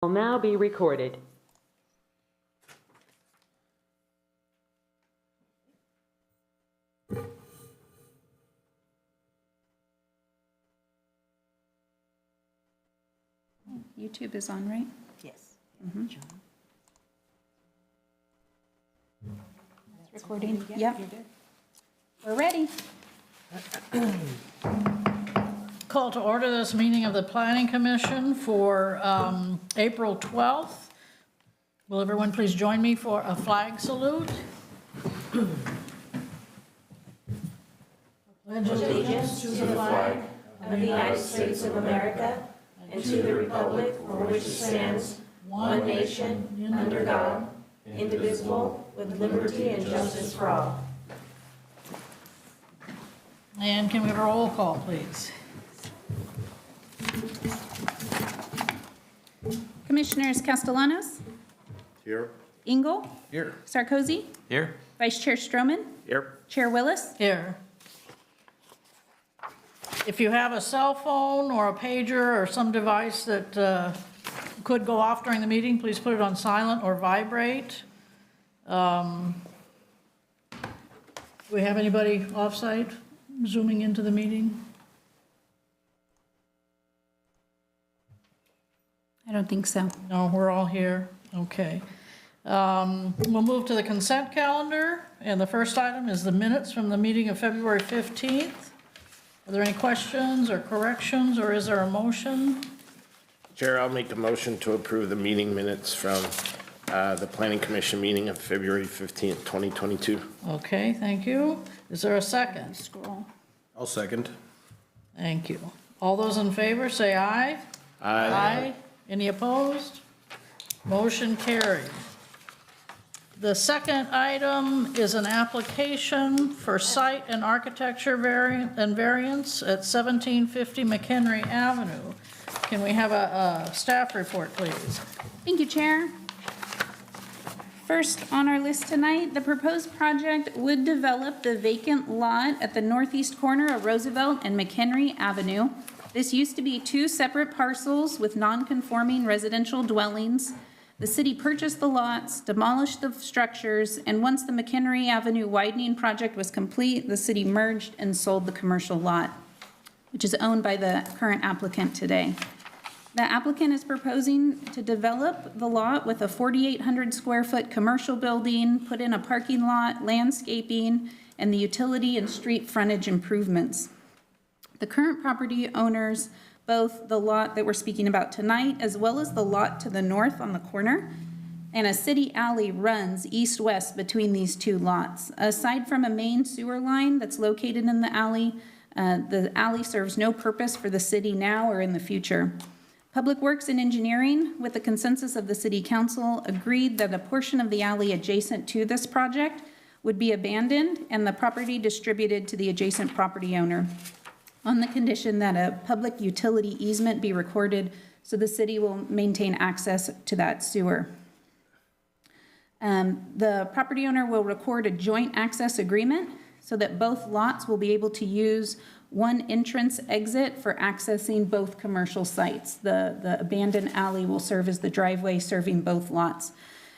will now be recorded. YouTube is on, right? Yes. It's recording. Yep. We're ready. Call to order this meeting of the Planning Commission for April 12th. Will everyone please join me for a flag salute? Pledge Allegiance to the flag of the United States of America and to the republic for which it stands, one nation, under God, indivisible, with liberty and justice for all. And can we have a roll call, please? Commissioners Castellanos, Here. Engel, Here. Sarkozy, Here. Vice Chair Stroman, Here. Chair Willis. Here. If you have a cell phone or a pager or some device that could go off during the meeting, please put it on silent or vibrate. Do we have anybody off-site zooming into the meeting? I don't think so. No, we're all here. Okay. We'll move to the consent calendar, and the first item is the minutes from the meeting of February 15th. Are there any questions or corrections, or is there a motion? Chair, I'll make a motion to approve the meeting minutes from the Planning Commission meeting of February 15th, 2022. Okay, thank you. Is there a second? Scroll. I'll second. Thank you. All those in favor, say aye. Aye. Any opposed? Motion carried. The second item is an application for site and architecture variance at 1750 McHenry Avenue. Can we have a staff report, please? Thank you, Chair. First on our list tonight, the proposed project would develop the vacant lot at the northeast corner of Roosevelt and McHenry Avenue. This used to be two separate parcels with non-conforming residential dwellings. The city purchased the lots, demolished the structures, and once the McHenry Avenue widening project was complete, the city merged and sold the commercial lot, which is owned by the current applicant today. The applicant is proposing to develop the lot with a 4,800 square foot commercial building, put in a parking lot, landscaping, and the utility and street frontage improvements. The current property owners, both the lot that we're speaking about tonight, as well as the lot to the north on the corner, and a city alley runs east-west between these two lots. Aside from a main sewer line that's located in the alley serves no purpose for the city now or in the future. Public Works and Engineering, with the consensus of the City Council, agreed that a portion of the alley adjacent to this project would be abandoned and the property distributed to the adjacent property owner, on the condition that a public utility easement be recorded so the city will maintain access to that sewer. The property owner will record a joint access agreement so that both lots will be able to use one entrance exit for accessing both commercial sites. The abandoned alley will serve as the driveway serving both lots.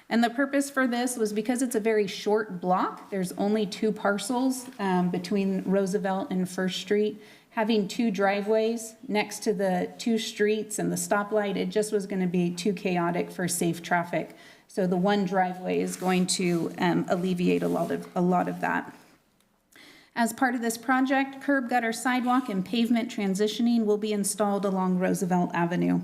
And the purpose for this was because it's a very short block. There's only two parcels between Roosevelt and First Street. Having two driveways next to the two streets and the stoplight, it just was going to be too chaotic for safe traffic. So the one driveway is going to alleviate a lot of that. As part of this project, curb gutter sidewalk and pavement transitioning will be installed along Roosevelt Avenue.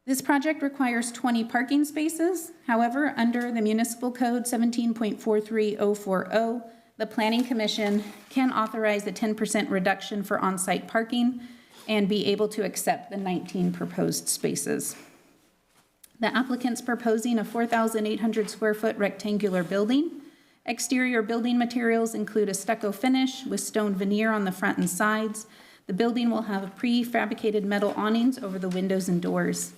This project requires 20 parking spaces. However, under the Municipal Code 17.43040, the Planning Commission can authorize a 10% reduction for on-site parking and be able to accept the 19 proposed spaces. The applicant's proposing a 4,800 square foot rectangular building. Exterior building materials include a stucco finish with stone veneer on the front and sides. The building will have prefabricated metal awnings over the windows and doors.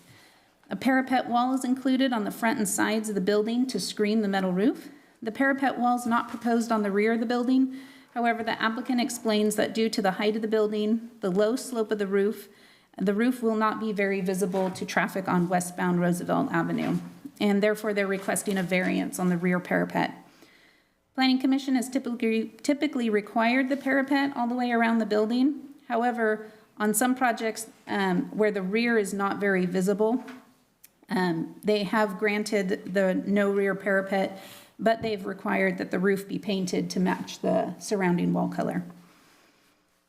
A parapet wall is included on the front and sides of the building to screen the metal roof. The parapet wall is not proposed on the rear of the building. However, the applicant explains that due to the height of the building, the low slope of the roof, The roof will not be very visible to traffic on westbound Roosevelt Avenue, and therefore they're requesting a variance on the rear parapet. Planning Commission has typically required the parapet all the way around the building. However, on some projects where the rear is not very visible, they have granted the no rear parapet, but they've required that the roof be painted to match the surrounding wall color.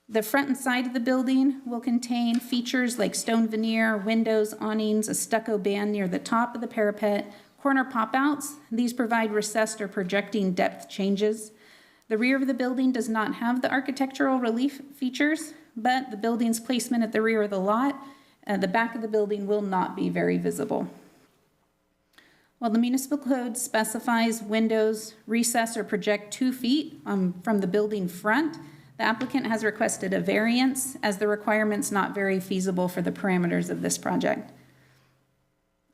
The front and side of the building will contain features like stone veneer, windows, awnings, a stucco band near the top of the parapet, corner pop-outs. These provide recessed or projecting depth changes. The rear of the building does not have the architectural relief features, but the building's placement at the rear of the lot, the back of the building will not be very visible. While the municipal code specifies windows recess or project 2 feet from the building front, the applicant has requested a variance as the requirement's not very feasible for the parameters of this project.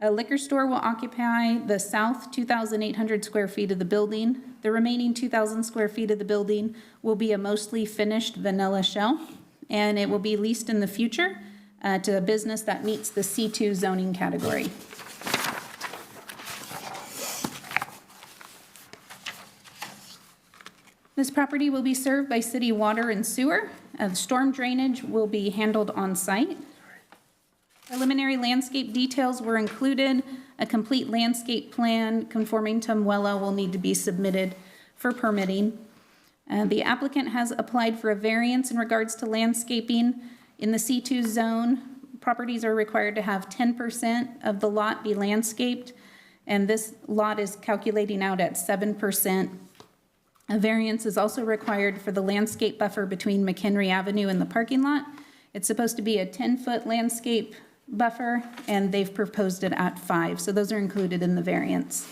A liquor store will occupy the south 2,800 square feet of the building. The remaining 2,000 square feet of the building will be a mostly finished vanilla shell, and it will be leased in the future to a business that meets the C2 zoning category. This property will be served by city water and sewer. Storm drainage will be handled on site. Preliminary landscape details were included. A complete landscape plan conforming to MWELA will need to be submitted for permitting. The applicant has applied for a variance in regards to landscaping. In the C2 zone, properties are required to have 10% of the lot be landscaped, and this lot is calculating out at 7%. A variance is also required for the landscape buffer between McHenry Avenue and the parking lot. It's supposed to be a 10-foot landscape buffer, and they've proposed it at 5, so those are included in the variance.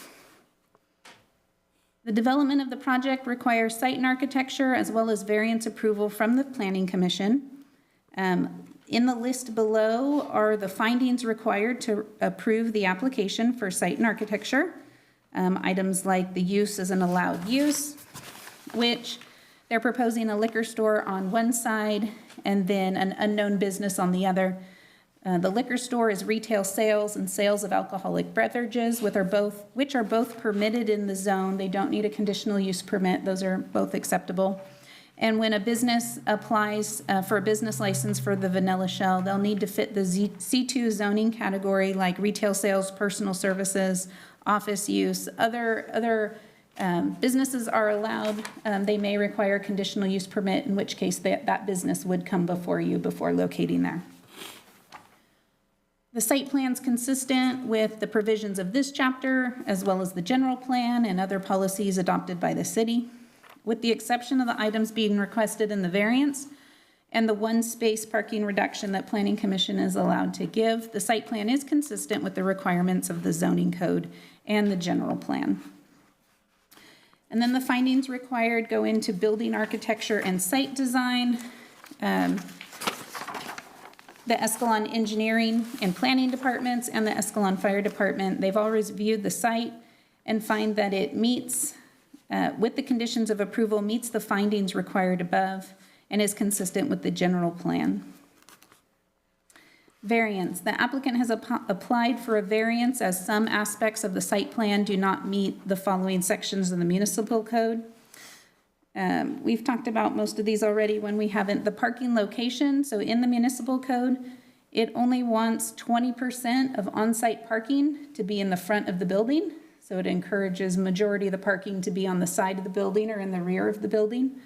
The development of the project requires site and architecture as well as variance approval from the Planning Commission. In the list below are the findings required to approve the application for site and architecture. Items like the use as an allowed use, which they're proposing a liquor store on one side and then an unknown business on the other. The liquor store is retail sales and sales of alcoholic beverages, which are both permitted in the zone. They don't need a conditional use permit. Those are both acceptable. And when a business applies for a business license for the vanilla shell, they'll need to fit the C2 zoning category like retail sales, personal services, office use. Other businesses are allowed. They may require a conditional use permit, in which case that business would come before you before locating there. The site plan's consistent with the provisions of this chapter, as well as the general plan and other policies adopted by the city. With the exception of the items being requested in the variance and the one-space parking reduction that Planning Commission is allowed to give, the site plan is consistent with the requirements of the zoning code and the general plan. And then the findings required go into building architecture and site design. The Escalon Engineering and Planning Departments and the Escalon Fire Department, they've all reviewed the site and find that it meets, with the conditions of approval, meets the findings required above and is consistent with the general plan. Variance. The applicant has applied for a variance as some aspects of the site plan do not meet the following sections of the municipal code. We've talked about most of these already when we haven't. The parking location, so in the municipal code, it only wants 20% of on-site parking to be in the front of the building. So it encourages majority of the parking to be on the side of the building or in the rear of the building.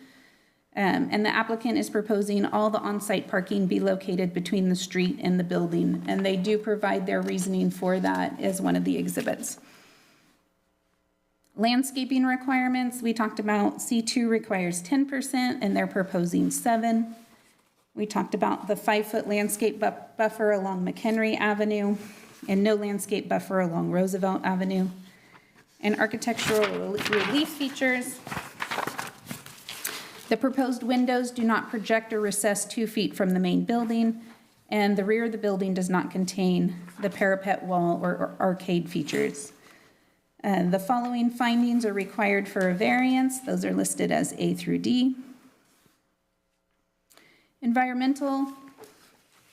And the applicant is proposing all the on-site parking be located between the street and the building. And they do provide their reasoning for that as one of the exhibits. Landscaping requirements, we talked about C2 requires 10% and they're proposing 7. We talked about the 5-foot landscape buffer along McHenry Avenue and no landscape buffer along Roosevelt Avenue. And architectural relief features. The proposed windows do not project or recess 2 feet from the main building, and the rear of the building does not contain the parapet wall or arcade features. The following findings are required for a variance. Those are listed as A through D. Environmental.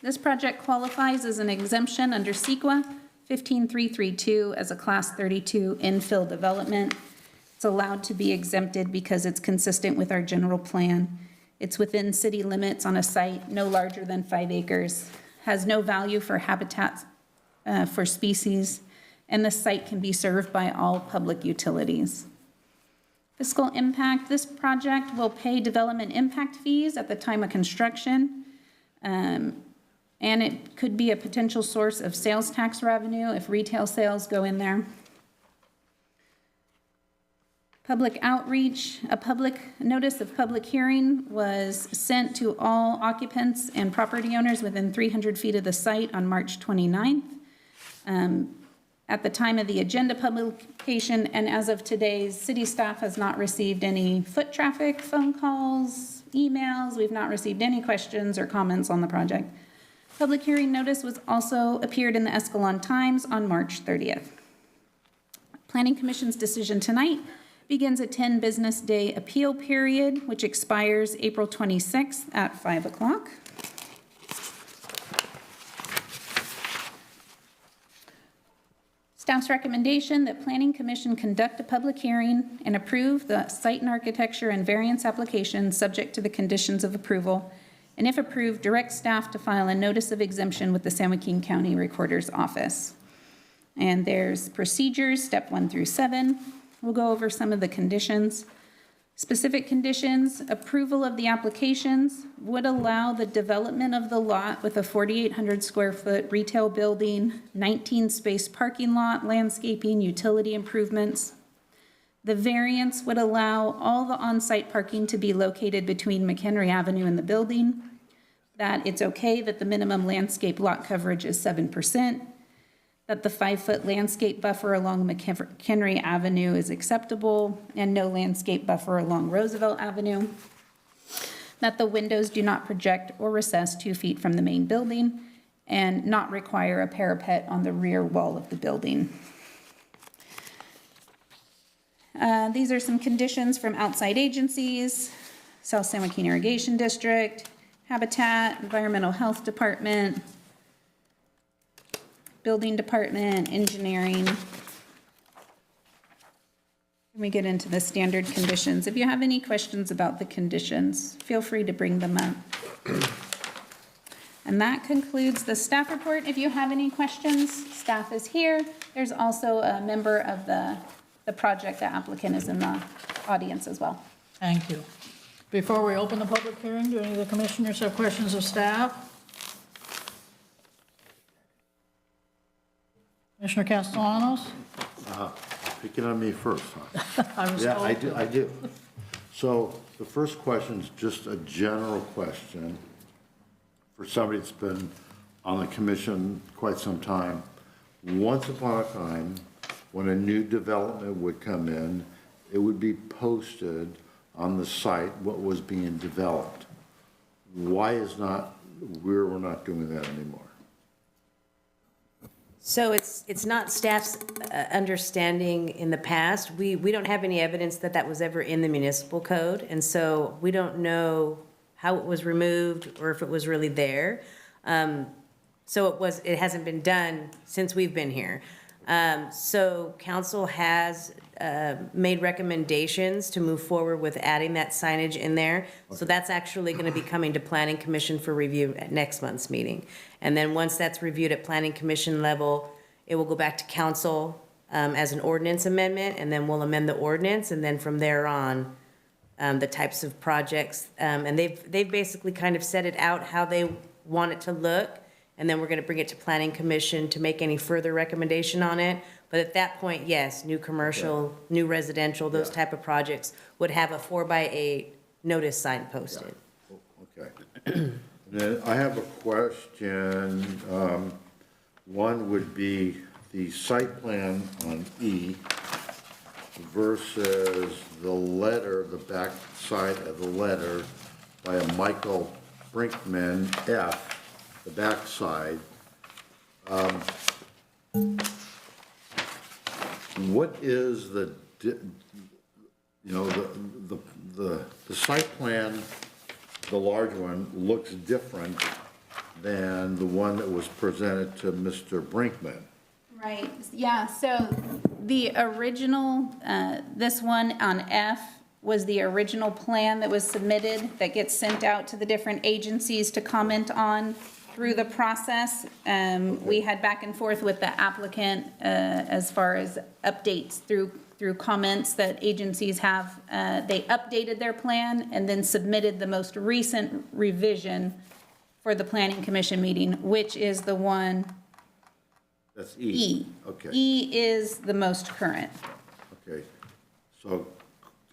This project qualifies as an exemption under CEQA 15332 as a Class 32 infill development. It's allowed to be exempted because it's consistent with our general plan. It's within city limits on a site no larger than 5 acres, has no value for habitat for species, and the site can be served by all public utilities. Fiscal impact, this project will pay development impact fees at the time of construction, and it could be a potential source of sales tax revenue if retail sales go in there. Public outreach, a public notice of public hearing was sent to all occupants and property owners within 300 feet of the site on March 29th. At the time of the agenda publication, and as of today, city staff has not received any foot traffic, phone calls, emails. We've not received any questions or comments on the project. Public hearing notice was also appeared in the Escalon Times on March 30th. Planning Commission's decision tonight begins a 10 business day appeal period, which expires April 26th at 5 o'clock. Staff's recommendation that Planning Commission conduct a public hearing and approve the site and architecture and variance application subject to the conditions of approval, and if approved, direct staff to file a notice of exemption with the San Joaquin County Recorder's Office. And there's procedures, step 1 through 7. We'll go over some of the conditions. Specific conditions, approval of the applications would allow the development of the lot with a 4,800 square foot retail building, 19 space parking lot, landscaping, utility improvements. The variance would allow all the on-site parking to be located between McHenry Avenue and the building, that it's okay that the minimum landscape lot coverage is 7%, that the 5-foot landscape buffer along McHenry Avenue is acceptable, and no landscape buffer along Roosevelt Avenue, that the windows do not project or recess 2 feet from the main building, and not require a parapet on the rear wall of the building. These are some conditions from outside agencies: South San Joaquin Irrigation District, Habitat, Environmental Health Department, Building Department, Engineering. When we get into the standard conditions, if you have any questions about the conditions, feel free to bring them up. And that concludes the staff report. If you have any questions, staff is here. There's also a member of the project, the applicant is in the audience as well. Thank you. Before we open the public hearing, do any of the commissioners have questions of staff? Commissioner Castellanos? Picking on me first, huh? I was Yeah, told to. I do. So the first question is just a general question for somebody that's been on the commission quite some time. Once upon a time, when a new development would come in, it would be posted on the site what was being developed. Why is we're not doing that anymore? So it's not staff's understanding in the past. We don't have any evidence that that was ever in the municipal code, and so we don't know how it was removed or if it was really there. So it hasn't been done since we've been here. So council has made recommendations to move forward with adding that signage in there. So that's actually going to be coming to Planning Commission for review at next month's meeting. And then once that's reviewed at Planning Commission level, it will go back to council as an ordinance amendment, and then we'll amend the ordinance, and then from there on, the types of projects. And they've basically kind of set it out how they want it to look, and then we're going to bring it to Planning Commission to make any further recommendation on it. But at that point, yes, new commercial, new residential, those type of projects would have a 4x8 notice sign posted. Okay. Then I have a question. One would be the site plan on E versus the letter, the back side of the letter by a Michael Brinkman F., the back side. What is the site plan, the large one, looks different than the one that was presented to Mr. Brinkman. Right, yeah, so the original, this one on F was the original plan that was submitted that gets sent out to the different agencies to comment on through the process. We had back and forth with the applicant as far as updates through comments that agencies have. They updated their plan and then submitted the most recent revision for the Planning Commission meeting, which is the one That's E. Okay. E is the most current. Okay, so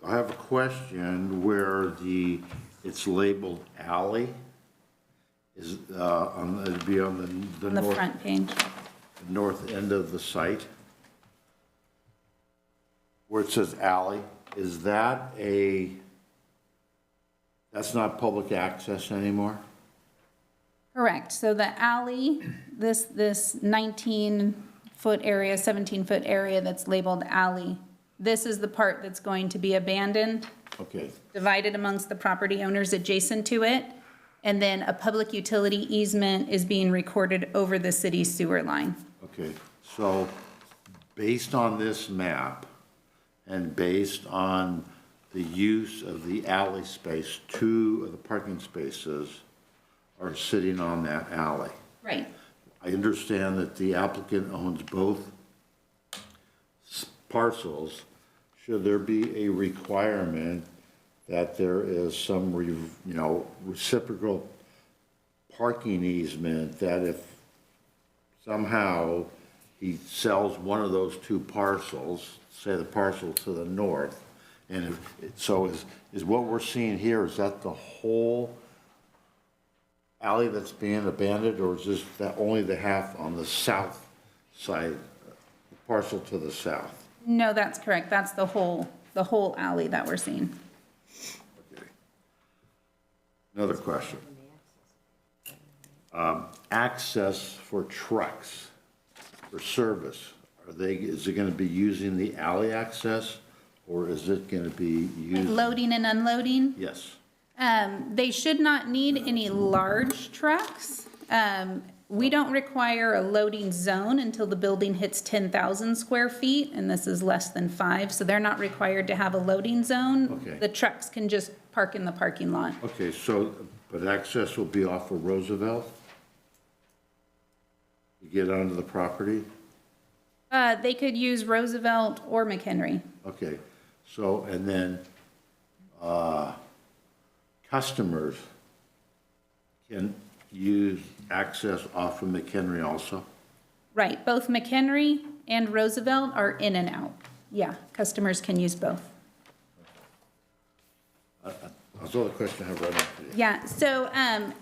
I have a question where it's labeled alley. Is, it'd be on the On the north, front page. north end of the site, where it says alley. Is that that's not public access anymore? Correct, so the alley, this 19-foot area, 17-foot area that's labeled alley, this is the part that's going to be abandoned, Okay, divided amongst the property owners adjacent to it, and then a public utility easement is being recorded over the city's sewer line. okay, so based on this map and based on the use of the alley space, 2 of the parking spaces are sitting on that alley. Right. I understand that the applicant owns both parcels. Should there be a requirement that there is some, reciprocal parking easement, that if somehow he sells one of those 2 parcels, say the parcel to the north, and so is what we're seeing here, is that the whole alley that's being abandoned, or is this only the half on the south side, the parcel to the south? No, that's correct, that's the whole alley that we're seeing. Okay. Another question. Access for trucks for service, is it gonna be using the alley access, or is it gonna be using? Loading and unloading? Yes, They should not need any large trucks. We don't require a loading zone until the building hits 10,000 square feet, and this is less than 5, so they're not required to have a loading zone. Okay. The trucks can just park in the parking lot. okay, so, but access will be off of Roosevelt? You get onto the property? They could use Roosevelt or McHenry. Okay, so, and then, customers can use access off of McHenry also? Right, both McHenry and Roosevelt are in and out. Yeah, customers can use both. That's all the question I have right now for you. Yeah, so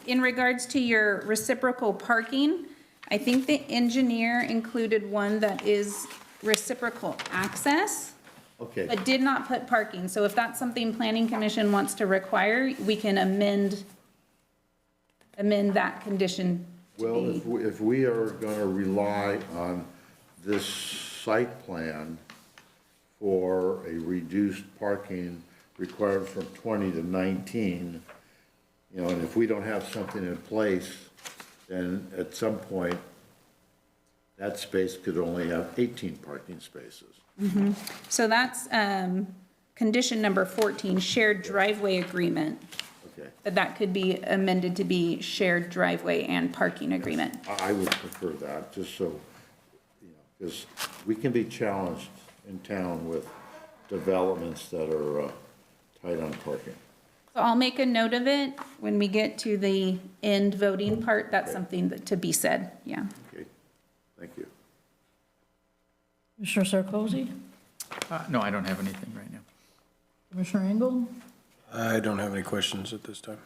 in regards to your reciprocal parking, I think the engineer included one that is reciprocal access, Okay, but did not put parking. So if that's something Planning Commission wants to require, we can amend that condition to well, be. if we are gonna rely on this site plan for a reduced parking required from 20 to 19, and if we don't have something in place, then at some point, that space could only have 18 parking spaces. So that's condition number 14, shared driveway agreement. Okay, That could be amended to be shared driveway and parking agreement. I would prefer that, just so, because we can be challenged in town with developments that are tight on parking. So I'll make a note of it when we get to the end voting part. That's something to be said, yeah. Okay, thank you. Commissioner Sarkozy? No, I don't have anything right now. Commissioner Engel? I don't have any questions at this time.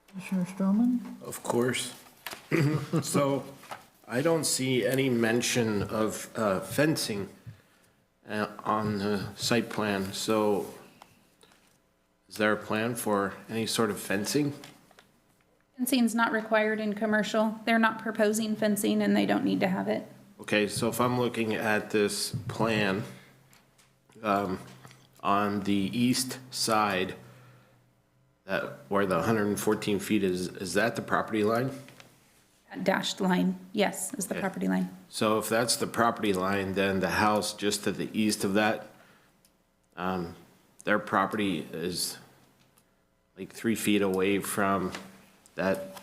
Commissioner Stroman? Of course. So I don't see any mention of fencing on the site plan. So is there a plan for any sort of fencing? Fencing's not required in commercial. They're not proposing fencing and they don't need to have it. Okay, so if I'm looking at this plan, on the east side, where the 114 feet is that the property line? dashed line, yes, is the Okay. property line. So if that's the property line, then the house just to the east of that, their property is like 3 feet away from that,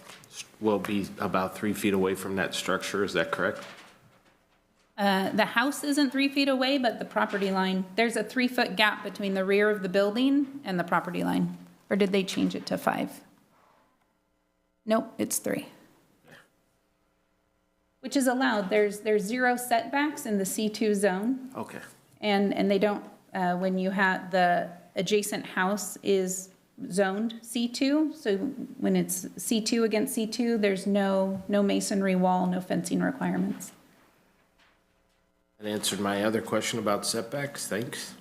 will be about 3 feet away from that structure, is that correct? The house isn't 3 feet away, but the property line, there's a 3-foot gap between the rear of the building and the property line. Or did they change it to 5? Nope, it's 3. Which is allowed. There's 0 setbacks in the C2 zone. Okay. And they don't, when you have, the adjacent house is zoned C2. So when it's C2 against C2, there's no masonry wall, no fencing requirements. That answered my other question about setbacks, thanks.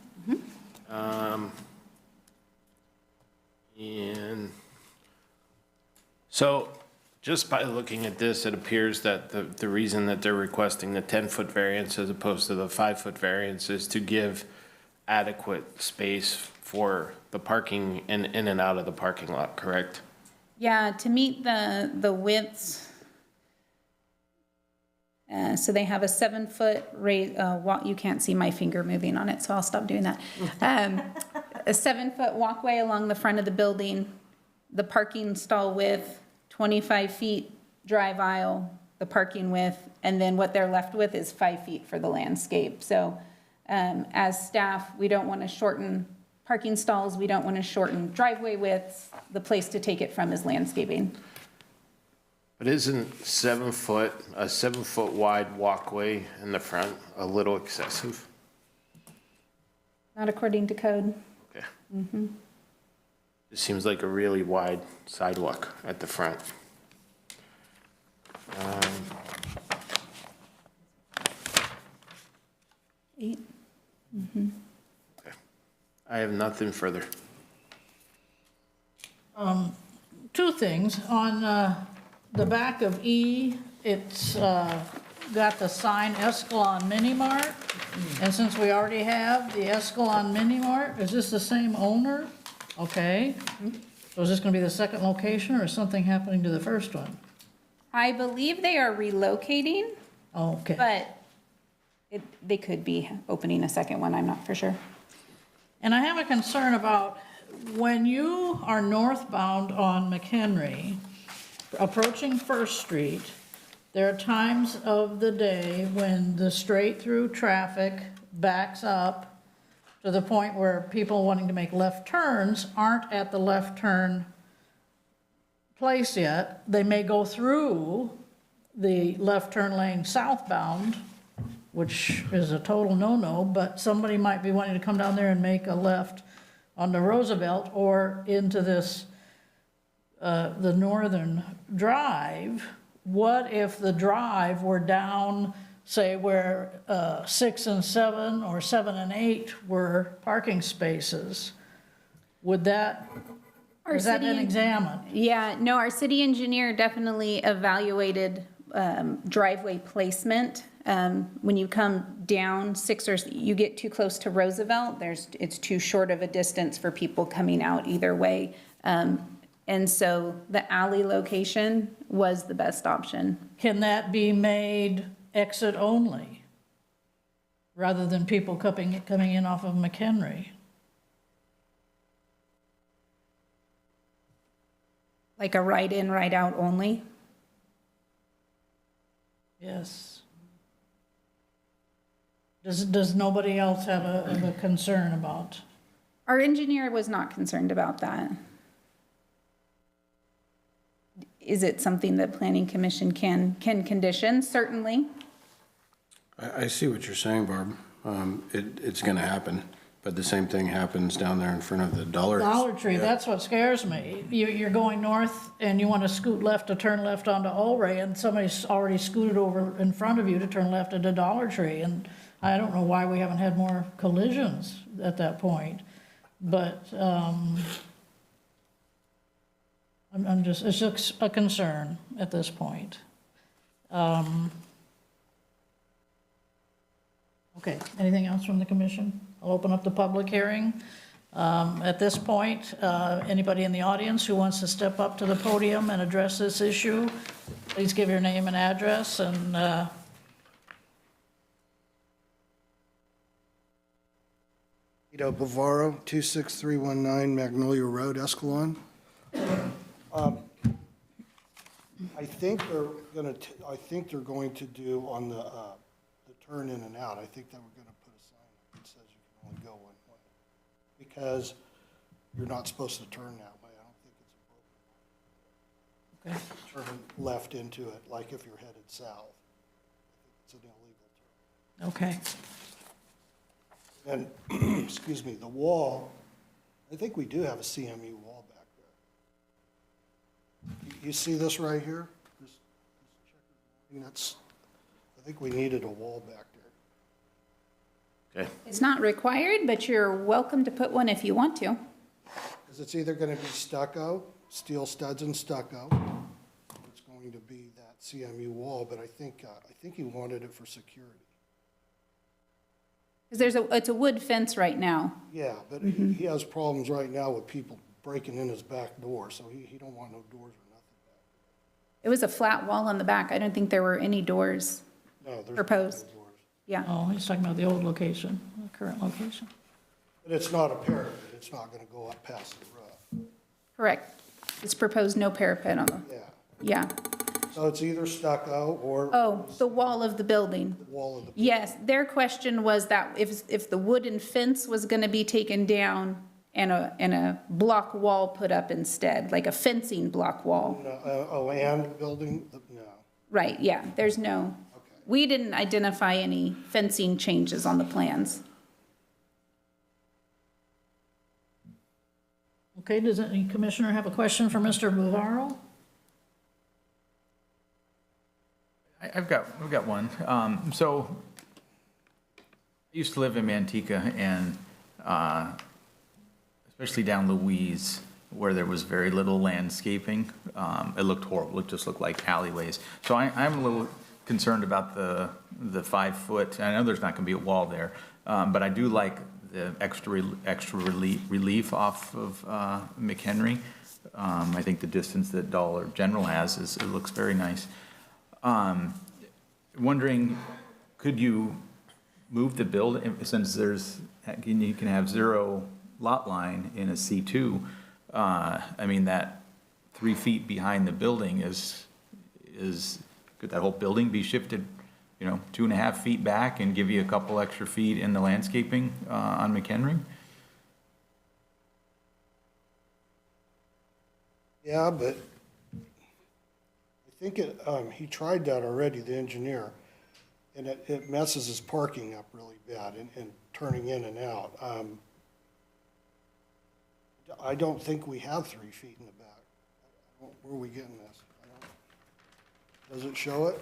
And so, just by looking at this, it appears that the reason that they're requesting the 10-foot variance as opposed to the 5-foot variance is to give adequate space for the parking in and out of the parking lot, correct? Yeah, to meet the widths. So they have a 7-foot walk, you can't see my finger moving on it, so I'll stop doing that. A 7-foot walkway along the front of the building, the parking stall width, 25 feet drive aisle, the parking width, and then what they're left with is 5 feet for the landscape. So as staff, we don't want to shorten parking stalls, we don't want to shorten driveway widths. The place to take it from is landscaping. But isn't a 7-foot wide walkway in the front a little excessive? Not according to code. Okay. It seems like a really wide sidewalk at the front. Eight. Okay. I have nothing further. Two things. On the back of E, it's got the sign Escalon Mini Mart. And since we already have the Escalon Mini Mart, is this the same owner? Okay. So is this gonna be the second location or is something happening to the first one? I believe they are relocating, Okay. but they could be opening a second one, I'm not for sure. And I have a concern about when you are northbound on McHenry, approaching First Street, there are times of the day when the straight-through traffic backs up to the point where people wanting to make left turns aren't at the left turn place yet. They may go through the left turn lane southbound, which is a total no-no, but somebody might be wanting to come down there and make a left on the Roosevelt or into this, the northern drive. What if the drive were down, say, where 6 and 7 or 7 and 8 were parking spaces? Would that, has that been examined? Yeah, no, our city engineer definitely evaluated driveway placement. When you come down 6 or, you get too close to Roosevelt, it's too short of a distance for people coming out either way. And so the alley location was the best option. Can that be made exit only, rather than people coming in off of McHenry? Like a right in, right out only? Yes. Does nobody else have a concern about? Our engineer was not concerned about that. Is it something that planning commission can condition? Certainly. I see what you're saying, Barb. It's gonna happen, but the same thing happens down there in front of the Dollar. Dollar Tree, that's what scares me. You're going north and you want to scoot left to turn left onto Olray, and somebody's already scooted over in front of you to turn left at the Dollar Tree. And I don't know why we haven't had more collisions at that point, but I'm just, it's just a concern at this point. Okay, anything else from the commission? I'll open up the public hearing. At this point, anybody in the audience who wants to step up to the podium and address this issue, please give your name and address and Vito Bavaro, 26319 Magnolia Road, Escalon. I think they're going to do on the turn in and out, I think they were gonna put a sign up that says you can only go one way. Because you're not supposed to turn that way. I don't think it's appropriate. Turn left into it, like if you're headed south. It's an illegal turn. okay. And, excuse me, the wall, I think we do have a CMU wall back there. You see this right here? This checkered line, I think we needed a wall back there. Okay. It's not required, but you're welcome to put one if you want to. Because it's either gonna be stucco, steel studs and stucco, or it's going to be that CMU wall, but I think he wanted it for security. Because it's a wood fence right now. Yeah, but he has problems right now with people breaking in his back door, so he don't want no doors or nothing back It was a flat wall on the back. I don't think there were any doors. there. No, there's Proposed. no doors. Yeah, Oh, he's talking about the old location, the current location. But it's not a parapet, it's not gonna go up past the roof. correct. It's proposed no parapet on the, Yeah, yeah. so it's either stucco or Oh, the wall of the building. the wall of the. Yes, their question was that if the wooden fence was gonna be taken down and a block wall put up instead, like a fencing block wall. No, a land building, no. Right, yeah, there's no, Okay. we didn't identify any fencing changes on the plans. Okay, does any commissioner have a question for Mr. Bavaro? I've got one. So I used to live in Manteca and especially down Louise where there was very little landscaping. It looked horrible. It just looked like alleyways. So I'm a little concerned about the 5 foot. I know there's not going to be a wall there, but I do like the extra relief off of McHenry. I think the distance that Dollar General has it looks very nice. Wondering, could you move the building, since you can have 0 lot line in a C2, I mean, that 3 feet behind the building could that whole building be shifted, 2.5 feet back and give you a couple extra feet in the landscaping, on McHenry? Yeah, but I think he tried that already, the engineer, and it messes his parking up really bad and turning in and out. I don't think we have 3 feet in the back. Where are we getting this? Does it show it?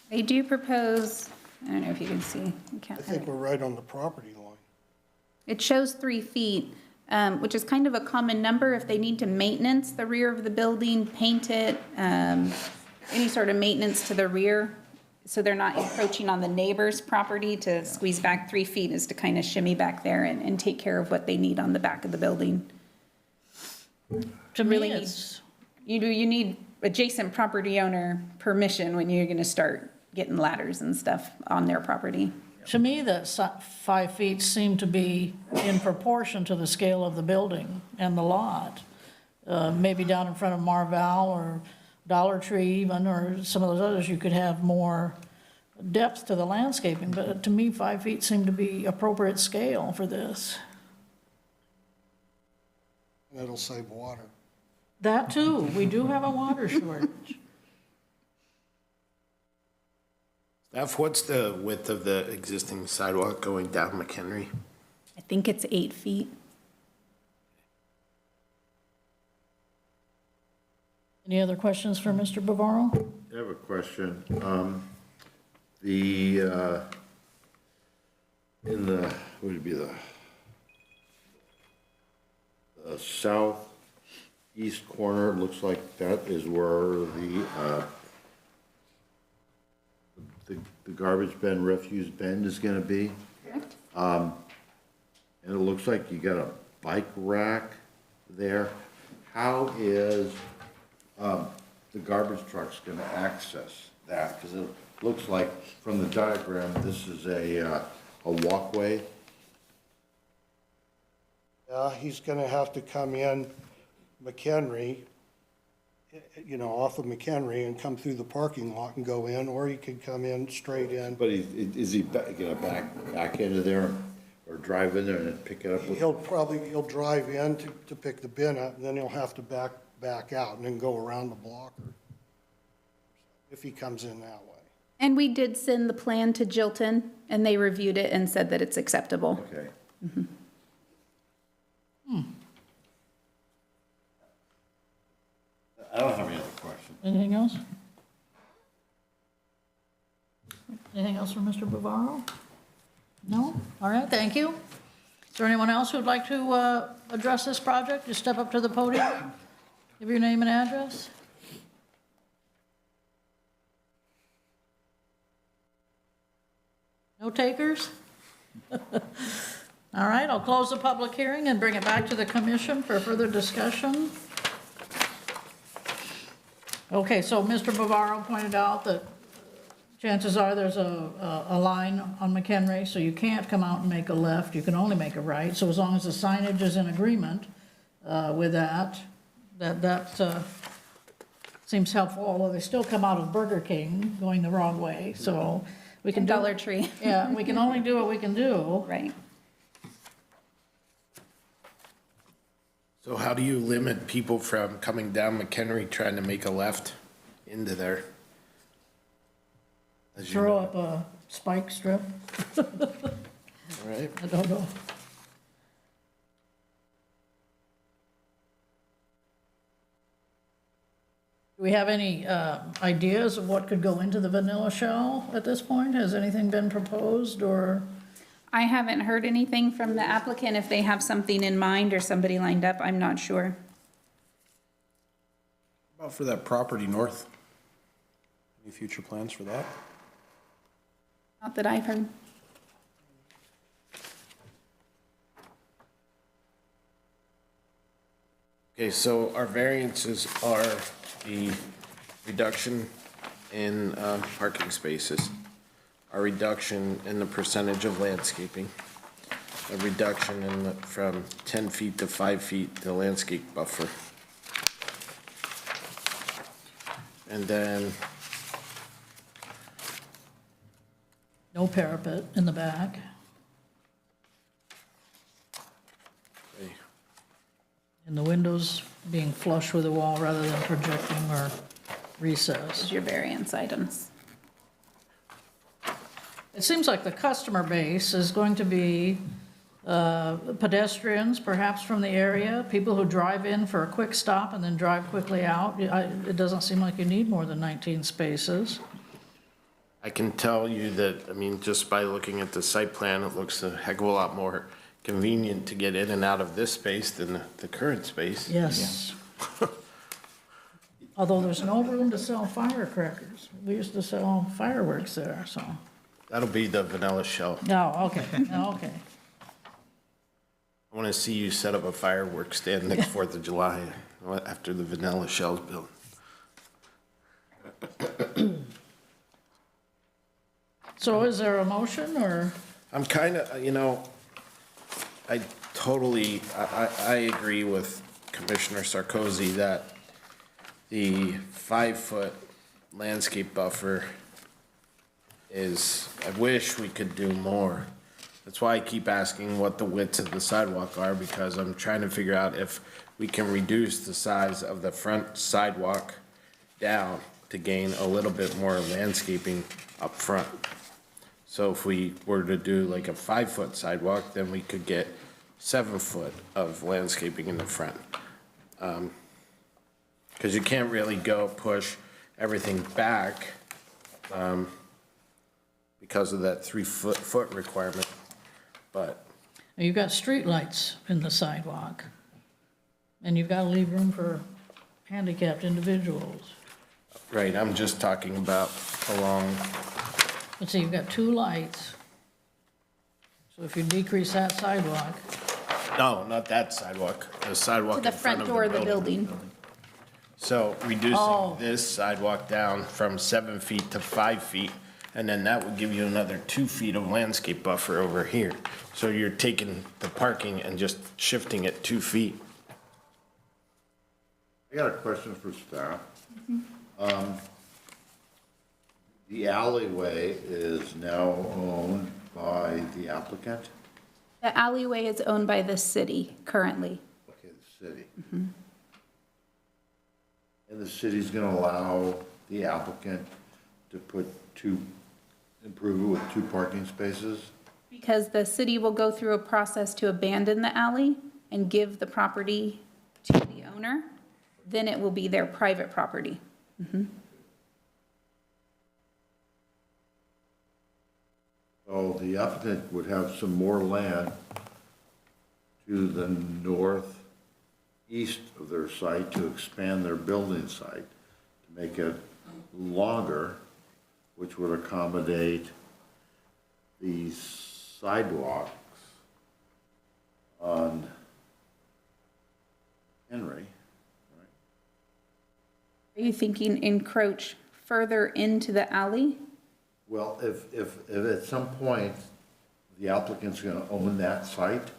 They do propose, I don't know if you can see. You I can't. think we're right on the property line. It shows 3 feet, which is kind of a common number if they need to maintenance the rear of the building, paint it, any sort of maintenance to the rear, so they're not encroaching on the neighbor's property. To squeeze back 3 feet is to kind of shimmy back there and take care of what they need on the back of the building. To Really me, need- it's, You need adjacent property owner permission when you're gonna start getting ladders and stuff on their property. to me, that 5 feet seem to be in proportion to the scale of the building and the lot. Maybe down in front of Marval or Dollar Tree even, or some of those others, you could have more depth to the landscaping, but to me, 5 feet seem to be appropriate scale for this. And it'll save water. That too, we do have a water shortage. Steph, what's the width of the existing sidewalk going down McHenry? I think it's 8 feet. Any other questions for Mr. Bavaro? I have a question. In the, what would it be, the southeast corner, it looks like that is where the garbage bin, refuse bin is gonna be. Correct. And it looks like you got a bike rack there. How is the garbage trucks going to access that? Because it looks like from the diagram, this is a walkway. He's gonna have to come in McHenry, off of McHenry and come through the parking lot and go in, or he could come in straight in. But is he gonna back into there or drive in there and then pick it up? He'll drive in to pick the bin up, and then he'll have to back out and then go around the blocker if he comes in that way. And we did send the plan to Jilton, and they reviewed it and said that it's acceptable. Okay. I don't have any other questions. Anything else? Anything else from Mr. Bavaro? No? All right, thank you. Is there anyone else who'd like to address this project? Just step up to the podium, give your name and address. No takers? All right, I'll close the public hearing and bring it back to the commission for further discussion. Okay, so Mr. Bavaro pointed out that chances are there's a line on McHenry, so you can't come out and make a left, you can only make a right. So as long as the signage is in agreement with that seems helpful, although they still come out of Burger King going the wrong way, so we can Dollar Tree. Yeah, we can only do what we can do. Right. So how do you limit people from coming down McHenry trying to make a left into there? As you Throw know. up a spike strip, All right. I don't know. Do we have any ideas of what could go into the vanilla shell at this point? Has anything been proposed or? I haven't heard anything from the applicant. If they have something in mind or somebody lined up, I'm not sure. About for that property north? Any future plans for that? Not that I've heard. Okay, so our variances are the reduction in parking spaces, a reduction in the percentage of landscaping, a reduction in from 10 feet to 5 feet the landscape buffer. And then No parapet in the back. okay, And the windows being flush with the wall rather than projecting or recessed. Is your variance items. It seems like the customer base is going to be pedestrians, perhaps from the area, people who drive in for a quick stop and then drive quickly out. It doesn't seem like you need more than 19 spaces. I can tell you that, I mean, just by looking at the site plan, it looks a heck of a lot more convenient to get in and out of this space than the current space. Yes. Although there's no room to sell firecrackers. We used to sell fireworks there, so. That'll be the vanilla shell. No, okay, okay. I want to see you set up a fireworks stand next 4th of July after the vanilla shell's built. So is there a motion or? I'm kind of, I totally, I agree with Commissioner Sarkozy that the 5-foot landscape buffer is, I wish we could do more. That's why I keep asking what the widths of the sidewalk are, because I'm trying to figure out if we can reduce the size of the front sidewalk down to gain a little bit more landscaping up front. So if we were to do like a 5-foot sidewalk, then we could get 7 foot of landscaping in the front. Because you can't really go push everything back because of that 3-foot requirement, but. You've got streetlights in the sidewalk, and you've got to leave room for handicapped individuals. Right, I'm just talking about along, Let's see, you've got 2 lights. So if you decrease that sidewalk, No, not that sidewalk, the sidewalk To the in front front of door of the building. So Oh. reducing this sidewalk down from 7 feet to 5 feet, and then that would give you another 2 feet of landscape buffer over here. So you're taking the parking and just shifting it 2 feet. I got a question for staff. The alleyway is now owned by the applicant? The alleyway is owned by the city currently. Okay, the city. And the city's gonna allow the applicant to improve it with 2 parking spaces? Because the city will go through a process to abandon the alley and give the property to the owner, then it will be their private property. So the applicant would have some more land to the northeast of their site to expand their building site, to make it longer, which would accommodate the sidewalks on Henry. Are you thinking encroach further into the alley? Well, if at some point the applicant's gonna own that site,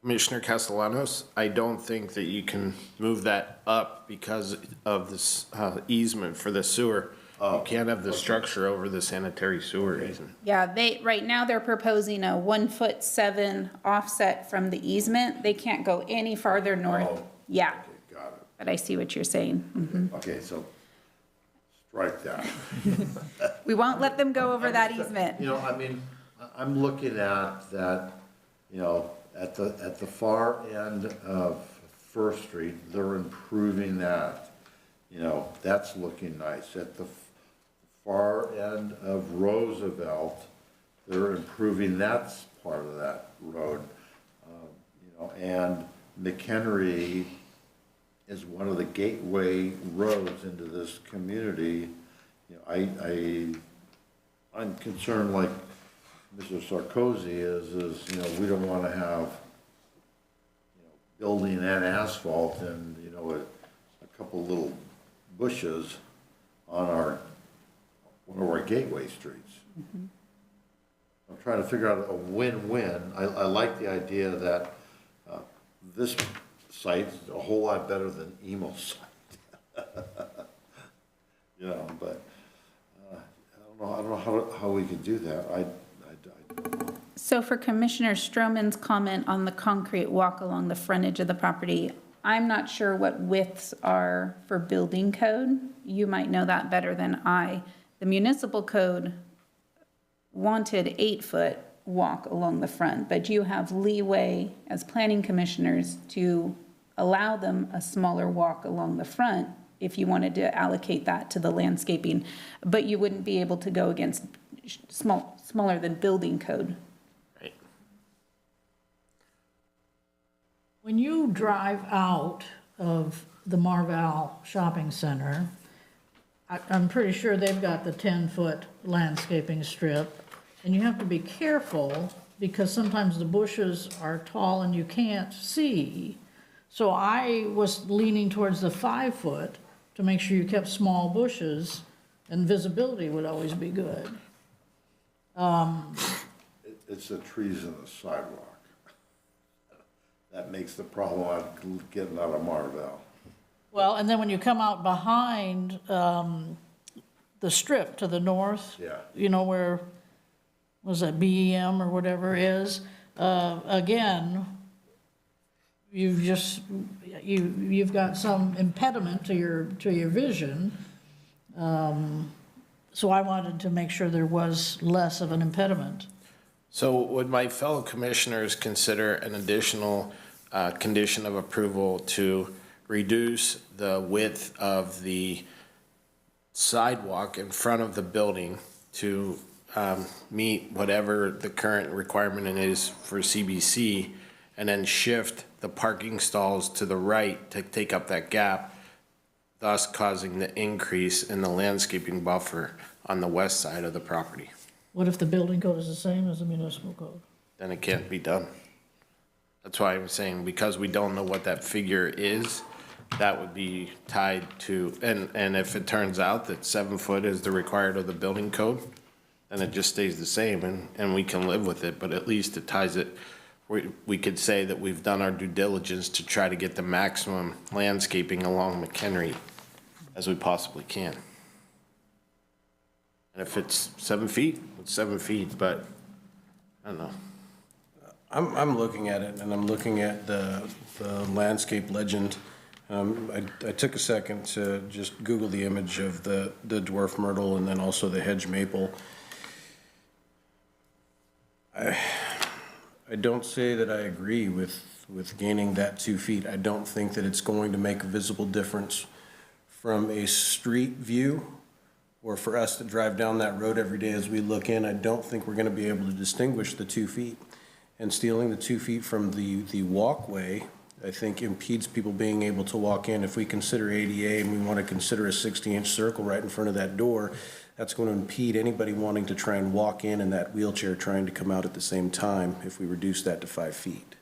Commissioner Castellanos, I don't think that you can move that up because of this easement for the sewer. You can't have the structure over the sanitary sewer easement. Yeah, right now they're proposing a 1'7" offset from the easement. They can't go any farther north. Oh. Yeah, okay, got it. but I see what you're saying. Okay, so strike that. We won't let them go over that easement. You know, I mean, I'm looking at that, you know, at the far end of First Street, they're improving that. You know, that's looking nice. At the far end of Roosevelt, they're improving that part of that road. You know, and McHenry is one of the gateway roads into this community. You know, I'm concerned, like Mr. Sarkozy is, you know, we don't want to have, you know, building and asphalt and, you know, a couple little bushes on one of our gateway streets. I'm trying to figure out a win-win. I like the idea that this site is a whole lot better than Emo's site. You know, but I don't know how we could do that. So for Commissioner Stroman's comment on the concrete walk along the frontage of the property, I'm not sure what widths are for building code. You might know that better than I. The municipal code wanted 8-foot walk along the front, but you have leeway as planning commissioners to allow them a smaller walk along the front if you wanted to allocate that to the landscaping, but you wouldn't be able to go against smaller than building code. Right. When you drive out of the Marval Shopping Center, I'm pretty sure they've got the 10-foot landscaping strip, and you have to be careful because sometimes the bushes are tall and you can't see. So I was leaning towards the 5-foot to make sure you kept small bushes, and visibility would always be good. It's the trees and the sidewalk. That makes the problem of getting out of Marvell. Well, and then when you come out behind the strip to the north, Yeah. you know, where, was that BEM or whatever it is, again, you've got some impediment to your vision. So I wanted to make sure there was less of an impediment. So would my fellow commissioners consider an additional condition of approval to reduce the width of the sidewalk in front of the building to meet whatever the current requirement is for CBC, and then shift the parking stalls to the right to take up that gap, thus causing the increase in the landscaping buffer on the west side of the property? What if the building code is the same as the municipal code? Then it can't be done. That's why I'm saying, because we don't know what that figure is, that would be tied to, and if it turns out that 7 foot is the required of the building code, then it just stays the same and we can live with it, but at least it ties it. We could say that we've done our due diligence to try to get the maximum landscaping along McHenry as we possibly can. And if it's 7 feet, it's 7 feet, but I don't know. I'm looking at it, and I'm looking at the landscape legend. I took a second to just Google the image of the dwarf myrtle and then also the hedge maple. I don't say that I agree with gaining that 2 feet. I don't think that it's going to make a visible difference from a street view or for us to drive down that road every day as we look in. I don't think we're going to be able to distinguish the 2 feet. And stealing the 2 feet from the walkway, I think impedes people being able to walk in. If we consider ADA and we want to consider a 60-inch circle right in front of that door, that's going to impede anybody wanting to try and walk in that wheelchair trying to come out at the same time if we reduce that to 5 feet.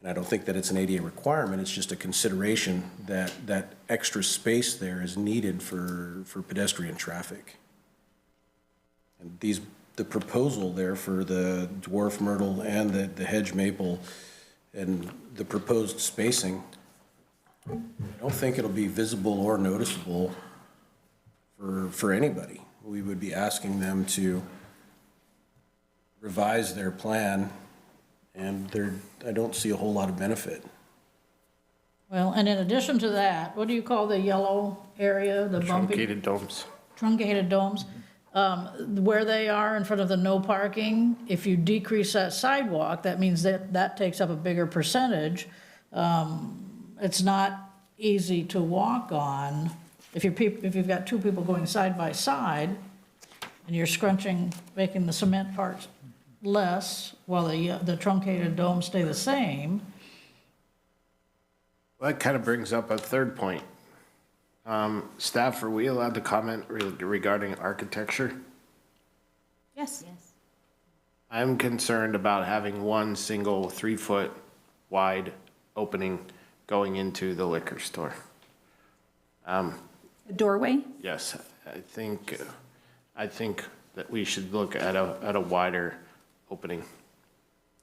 And I don't think that it's an ADA requirement, it's just a consideration that that extra space there is needed for pedestrian traffic. And the proposal there for the dwarf myrtle and the hedge maple and the proposed spacing, I don't think it'll be visible or noticeable for anybody. We would be asking them to revise their plan, and I don't see a whole lot of benefit. Well, and in addition to that, what do you call the yellow area, the bumpy? Truncated domes. Truncated domes. Where they are in front of the no parking, if you decrease that sidewalk, that means that takes up a bigger percentage. It's not easy to walk on. If you've got two people going side by side and you're scrunching, making the cement parts less while the truncated domes stay the same. Well, that kind of brings up a third point. Staff, are we allowed to comment regarding architecture? Yes. I'm concerned about having one single 3 foot wide opening going into the liquor store. The doorway? Yes, I think that we should look at a wider opening,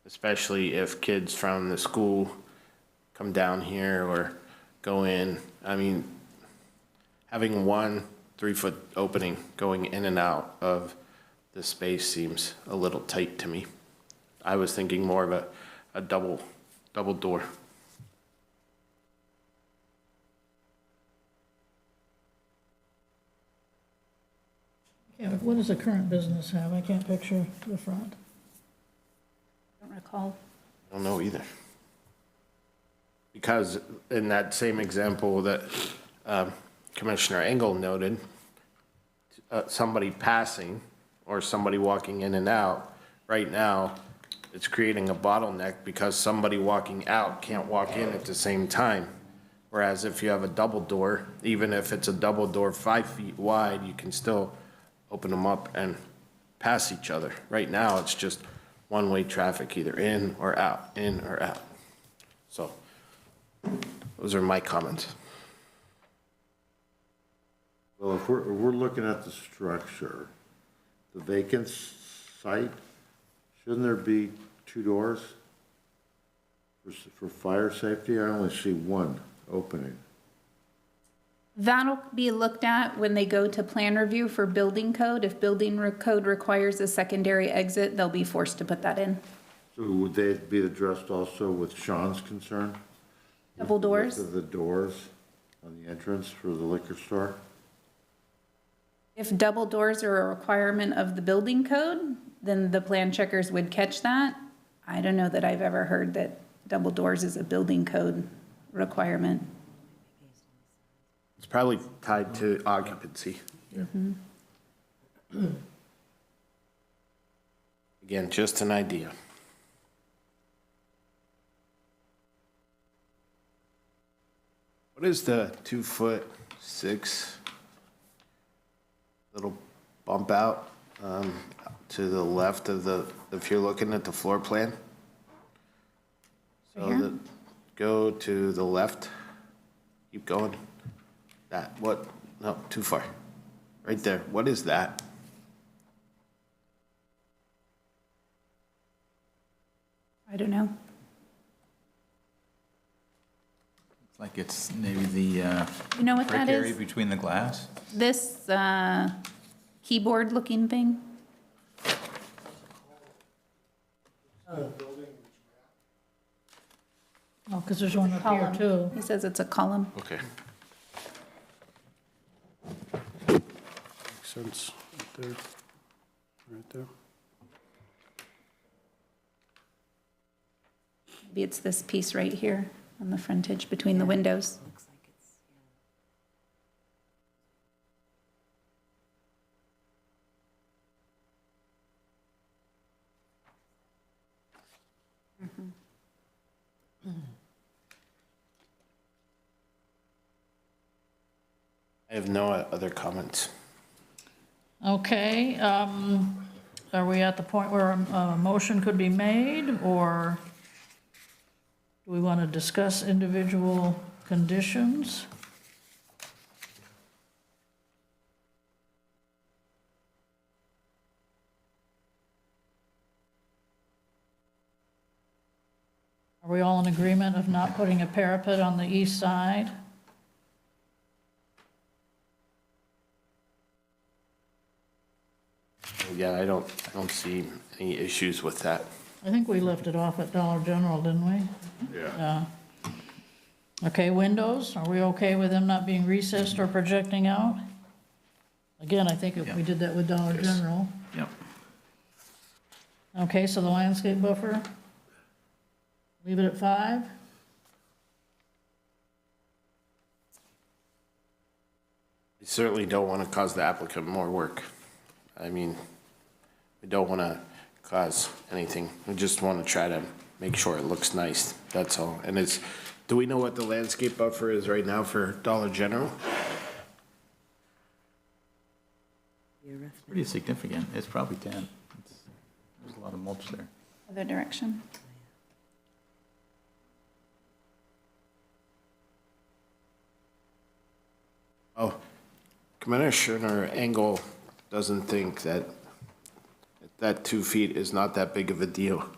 especially if kids from the school come down here or go in. I mean, having one 3 foot opening going in and out of the space seems a little tight to me. I was thinking more of a double door. Yeah, what does the current business have? I can't picture the front. Don't recall. I don't know either. Because in that same example that Commissioner Engel noted, somebody passing or somebody walking in and out, right now, it's creating a bottleneck because somebody walking out can't walk in at the same time. Whereas if you have a double door, even if it's a double door 5 feet wide, you can still open them up and pass each other. Right now, it's just one-way traffic, either in or out, in or out. So those are my comments. Well, if we're looking at the structure, the vacant site, shouldn't there be 2 doors for fire safety? I only see one opening. That'll be looked at when they go to plan review for building code. If building code requires a secondary exit, they'll be forced to put that in. So would they be addressed also with Sean's concern? Double doors? With the doors on the entrance for the liquor store? If double doors are a requirement of the building code, then the plan checkers would catch that. I don't know that I've ever heard that double doors is a building code requirement. It's probably tied to occupancy. Again, just an idea. What is the 2'6" little bump out to the left of the, if you're looking at the floor plan. So Right here? go to the left, keep going. That, what, no, too far. Right there, what is that? I don't know. It's like it's maybe the You know what break that area is? between the glass. This keyboard-looking thing? Oh, because there's one up here Column. too. He says it's a column. Okay. Makes sense, right there, right there. Maybe it's this piece right here on the frontage between the windows. Looks like it's, I have no other comments. Okay, are we at the point where a motion could be made, or do we want to discuss individual conditions? Are we all in agreement of not putting a parapet on the east side? Yeah, I don't see any issues with that. I think we left it off at Dollar General, didn't we? Yeah. Okay, windows, are we okay with them not being recessed or projecting out? Again, I think if we did that with Dollar General. Yep. Okay, so the landscape buffer, leave it at 5? We certainly don't want to cause the applicant more work. I mean, we don't want to cause anything. We just want to try to make sure it looks nice, that's all. And it's, do we know what the landscape buffer is right now for Dollar General? Pretty significant. It's probably 10. There's a lot of mulch there. Other direction. Oh, Commissioner Engel doesn't think that 2 feet is not that big of a deal,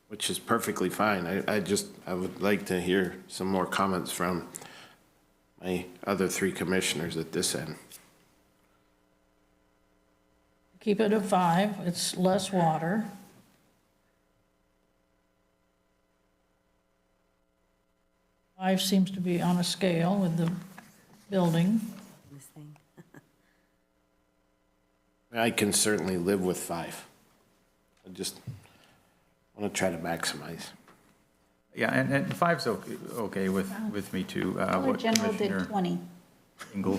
which is perfectly fine. I would like to hear some more comments from my other 3 commissioners at this end. Keep it at 5, it's less water. Five seems to be on a scale with the building. this thing. I can certainly live with 5. I just want to try to maximize. Yeah, and 5's okay with me too. Dollar What General did Commissioner 20. Engel?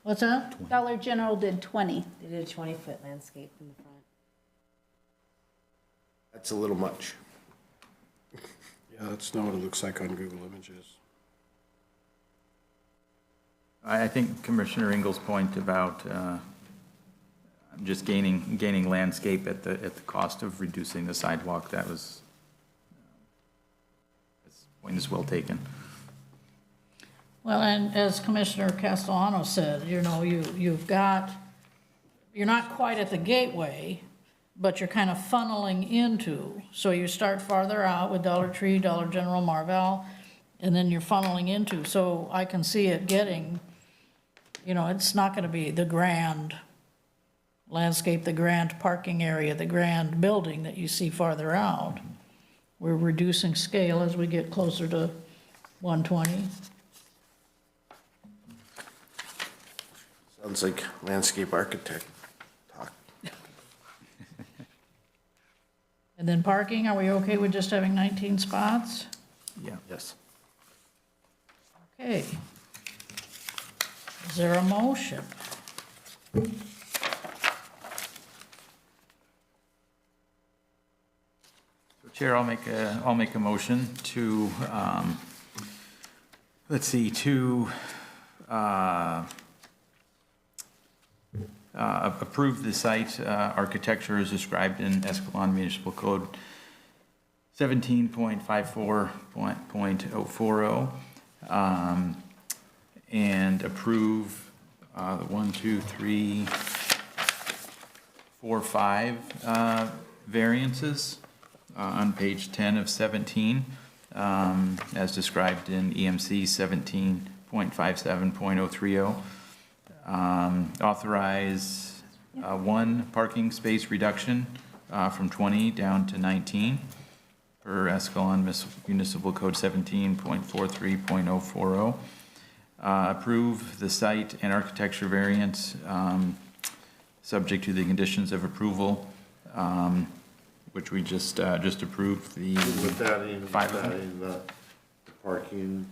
What's that? Dollar General did 20. They did a 20-foot landscape in the front. That's a little much. Yeah, that's not what it looks like on Google Images. I think Commissioner Engel's point about just gaining landscape at the cost of reducing the sidewalk, that was, his point is well taken. Well, and as Commissioner Castellano said, you know, you're not quite at the gateway, but you're kind of funneling into. So you start farther out with Dollar Tree, Dollar General, Marvell, and then you're funneling into. So I can see it getting, you know, it's not gonna be the grand landscape, the grand parking area, the grand building that you see farther out. We're reducing scale as we get closer to 120. Sounds like landscape architect talk. And then parking, are we okay with just having 19 spots? Yeah. Yes. Okay. Is there a motion? Chair, I'll make a motion to, let's see, to approve the site architecture as described in Escalon Municipal Code 17.54.040, and approve the 5 variances on page 10 of 17, as described in EMC 17.57.030. Authorize 1 parking space reduction from 20 down to 19 per Escalon Municipal Code 17.43.040. Approve the site and architecture variance subject to the conditions of approval, which we just approved the With that, even five of them. adding the parking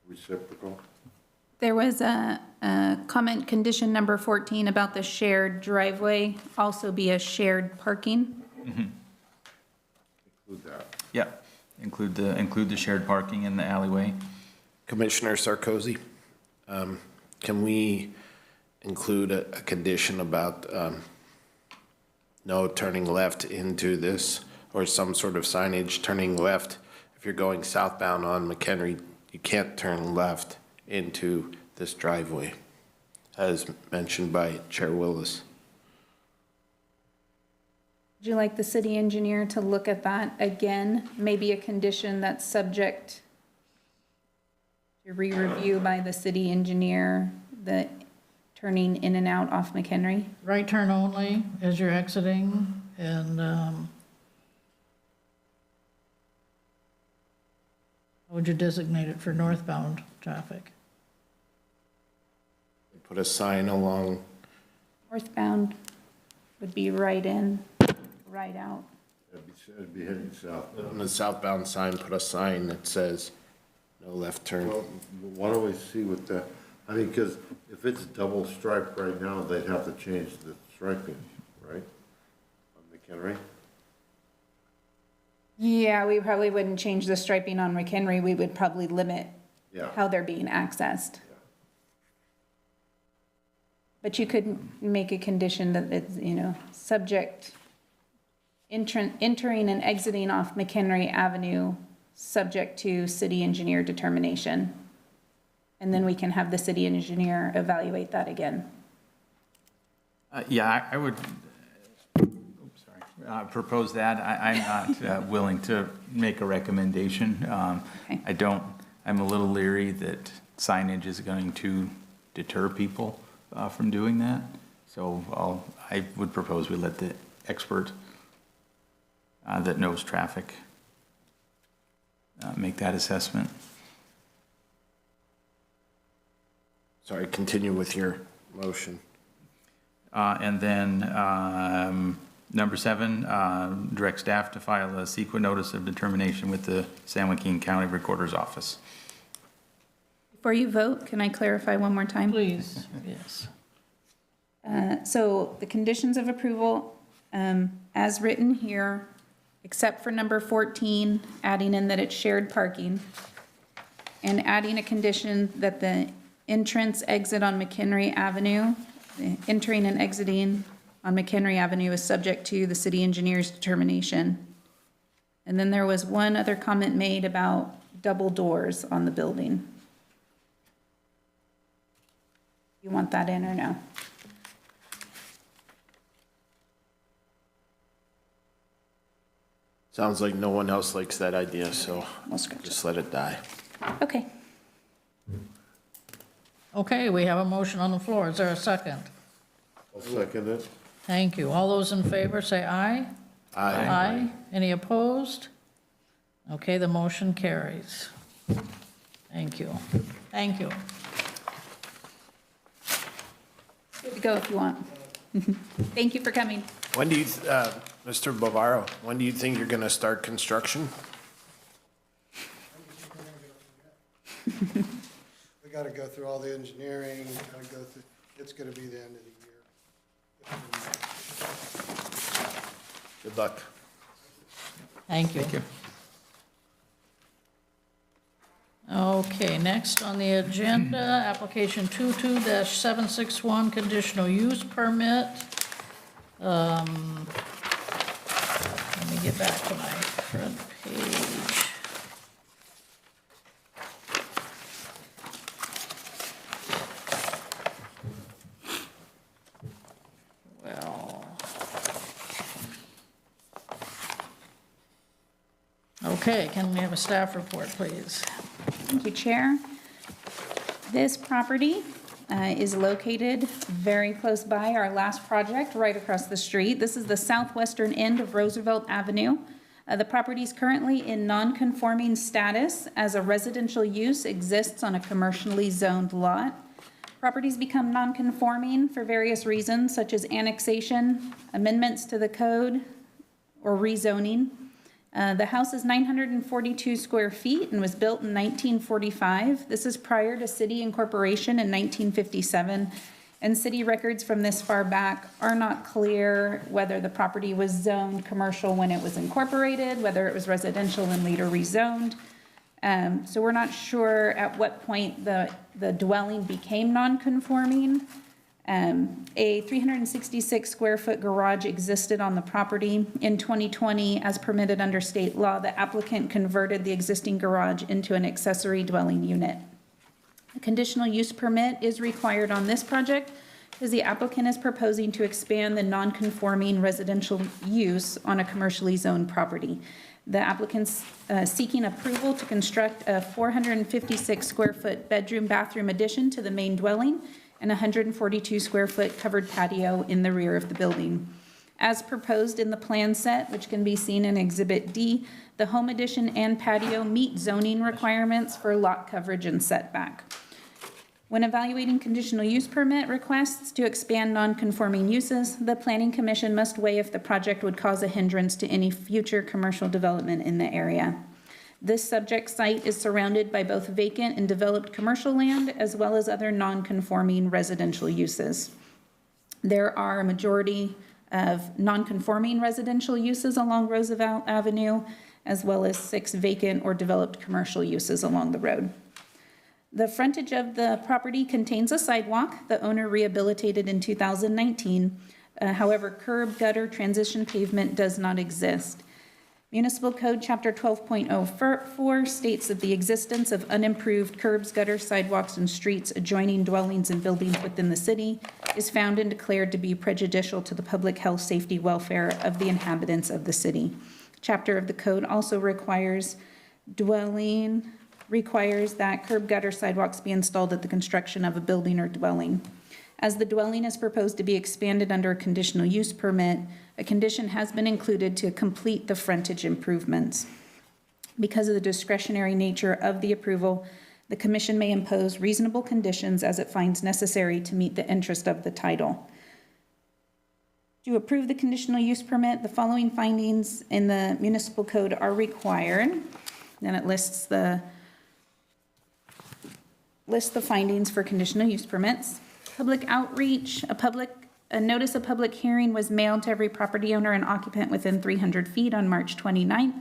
reciprocal. There was a comment, condition number 14, about the shared driveway also be a shared parking. Include that. Yep, include the shared parking in the alleyway. Commissioner Sarkozy, can we include a condition about no turning left into this, or some sort of signage turning left? If you're going southbound on McHenry, you can't turn left into this driveway, as mentioned by Chair Willis. Would you like the city engineer to look at that again? Maybe a condition that's subject to re-review by the city engineer, the turning in and out off McHenry? Right turn only as you're exiting, and how would you designate it for northbound traffic? Put a sign along, Northbound would be right in, right out. It'd be heading south. on the southbound sign, put a sign that says no left turn. Well, why don't we see what the, I mean, because if it's double striped right now, they'd have to change the striping, right? On McHenry? Yeah, we probably wouldn't change the striping on McHenry. We would probably limit Yeah. how they're being accessed. But you could make a condition that it's, subject, entering and exiting off McHenry Avenue, subject to city engineer determination. And then we can have the city engineer evaluate that again. Yeah, I would, propose that. I'm not willing to make a recommendation. Okay. I'm a little leery that signage is going to deter people from doing that. So I would propose we let the expert that knows traffic make that assessment. Sorry, continue with your motion. And then number 7, direct staff to file a CEQA notice of determination with the San Joaquin County Recorder's Office. Before you vote, can I clarify one more time? Please, yes. So the conditions of approval, as written here, except for number 14, adding in that it's shared parking, and adding a condition that the entrance exit on McHenry Avenue, the entering and exiting on McHenry Avenue is subject to the city engineer's determination. And then there was one other comment made about double doors on the building. You want that in or no? Sounds like no one else likes that idea, so We'll scratch it. just let it die. Okay. Okay, we have a motion on the floor. Is there a second? I'll second it. Thank you. All those in favor, say aye. Aye. Any opposed? Okay, the motion carries. Thank you. Thank you. Good to go if you want. Thank you for coming. When do you, Mr. Bavaro, when do you think you're gonna start construction? We gotta go through all the engineering, gotta go through, it's gonna be the end of the year. Good luck. Thank you. Thank you. Okay, next on the agenda, application 22-761, conditional use permit. Let me get back to my front page. Well. Okay, can we have a staff report, please? Thank you, Chair. This property is located very close by our last project, right across the street. This is the southwestern end of Roosevelt Avenue. The property is currently in non-conforming status as a residential use exists on a commercially zoned lot. Properties become non-conforming for various reasons, such as annexation, amendments to the code, or rezoning. The house is 942 square feet and was built in 1945. This is prior to city incorporation in 1957, and city records from this far back are not clear whether the property was zoned commercial when it was incorporated, whether it was residential and later rezoned. So we're not sure at what point the dwelling became non-conforming. A 366 square foot garage existed on the property. In 2020, as permitted under state law, the applicant converted the existing garage into an accessory dwelling unit. A conditional use permit is required on this project because the applicant is proposing to expand the non-conforming residential use on a commercially zoned property. The applicant's seeking approval to construct a 456 square foot bedroom bathroom addition to the main dwelling and a 142 square foot covered patio in the rear of the building. As proposed in the plan set, which can be seen in Exhibit D, the home addition and patio meet zoning requirements for lot coverage and setback. When evaluating conditional use permit requests to expand non-conforming uses, the Planning Commission must weigh if the project would cause a hindrance to any future commercial development in the area. This subject site is surrounded by both vacant and developed commercial land, as well as other non-conforming residential uses. There are a majority of non-conforming residential uses along Roosevelt Avenue, as well as 6 vacant or developed commercial uses along the road. The frontage of the property contains a sidewalk the owner rehabilitated in 2019. However, curb, gutter, transition pavement does not exist. Municipal Code Chapter 12.04 states that the existence of unimproved curbs, gutters, sidewalks, and streets adjoining dwellings and buildings within the city is found and declared to be prejudicial to the public health, safety, welfare of the inhabitants of the city. Chapter of the code also requires that curb, gutter, sidewalks be installed at the construction of a building or dwelling. As the dwelling is proposed to be expanded under a conditional use permit, a condition has been included to complete the frontage improvements. Because of the discretionary nature of the approval, the commission may impose reasonable conditions as it finds necessary to meet the interest of the title. To approve the conditional use permit, the following findings in the municipal code are required. Then it lists the findings for conditional use permits. Public outreach, a notice of public hearing was mailed to every property owner and occupant within 300 feet on March 29th.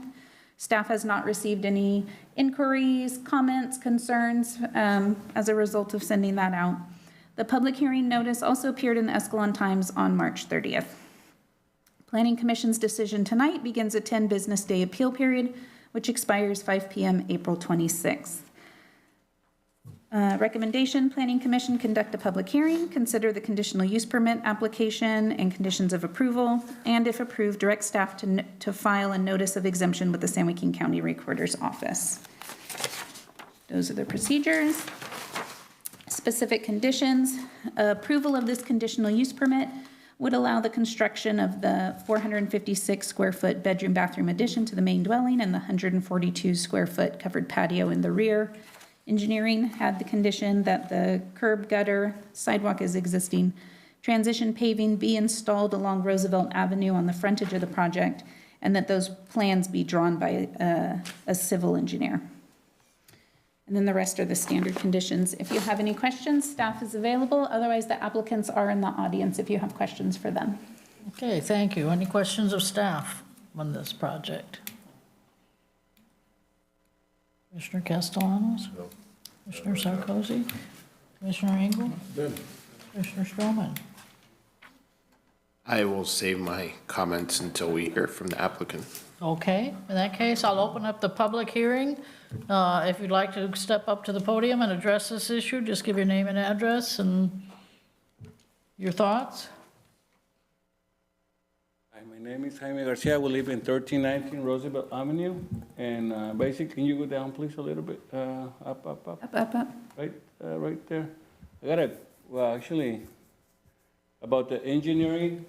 Staff has not received any inquiries, comments, concerns as a result of sending that out. The public hearing notice also appeared in the Escalon Times on March 30th. Planning Commission's decision tonight begins a 10 business day appeal period, which expires 5 p.m. April 26th. Recommendation, Planning Commission conduct a public hearing, consider the conditional use permit application and conditions of approval, and if approved, direct staff to file a notice of exemption with the San Joaquin County Recorder's Office. Those are the procedures. Specific conditions, approval of this conditional use permit would allow the construction of the 456 square foot bedroom bathroom addition to the main dwelling and the 142 square foot covered patio in the rear. Engineering had the condition that the curb, gutter, sidewalk is existing, transition paving be installed along Roosevelt Avenue on the frontage of the project, and that those plans be drawn by a civil engineer. And then the rest are the standard conditions. If you have any questions, staff is available. Otherwise, the applicants are in the audience if you have questions for them. Okay, thank you. Any questions of staff on this project? Commissioner Castellanos? Commissioner Sarkozy? Commissioner Engel? Commissioner Stroman? I will save my comments until we hear from the applicant. Okay, in that case, I'll open up the public hearing. If you'd like to step up to the podium and address this issue, just give your name and address and your thoughts. Hi, my name is Jaime Garcia. We live in 1319 Roosevelt Avenue. And basically, can you go down, please, a little bit? Up. Up. Right there. Actually, about the engineering,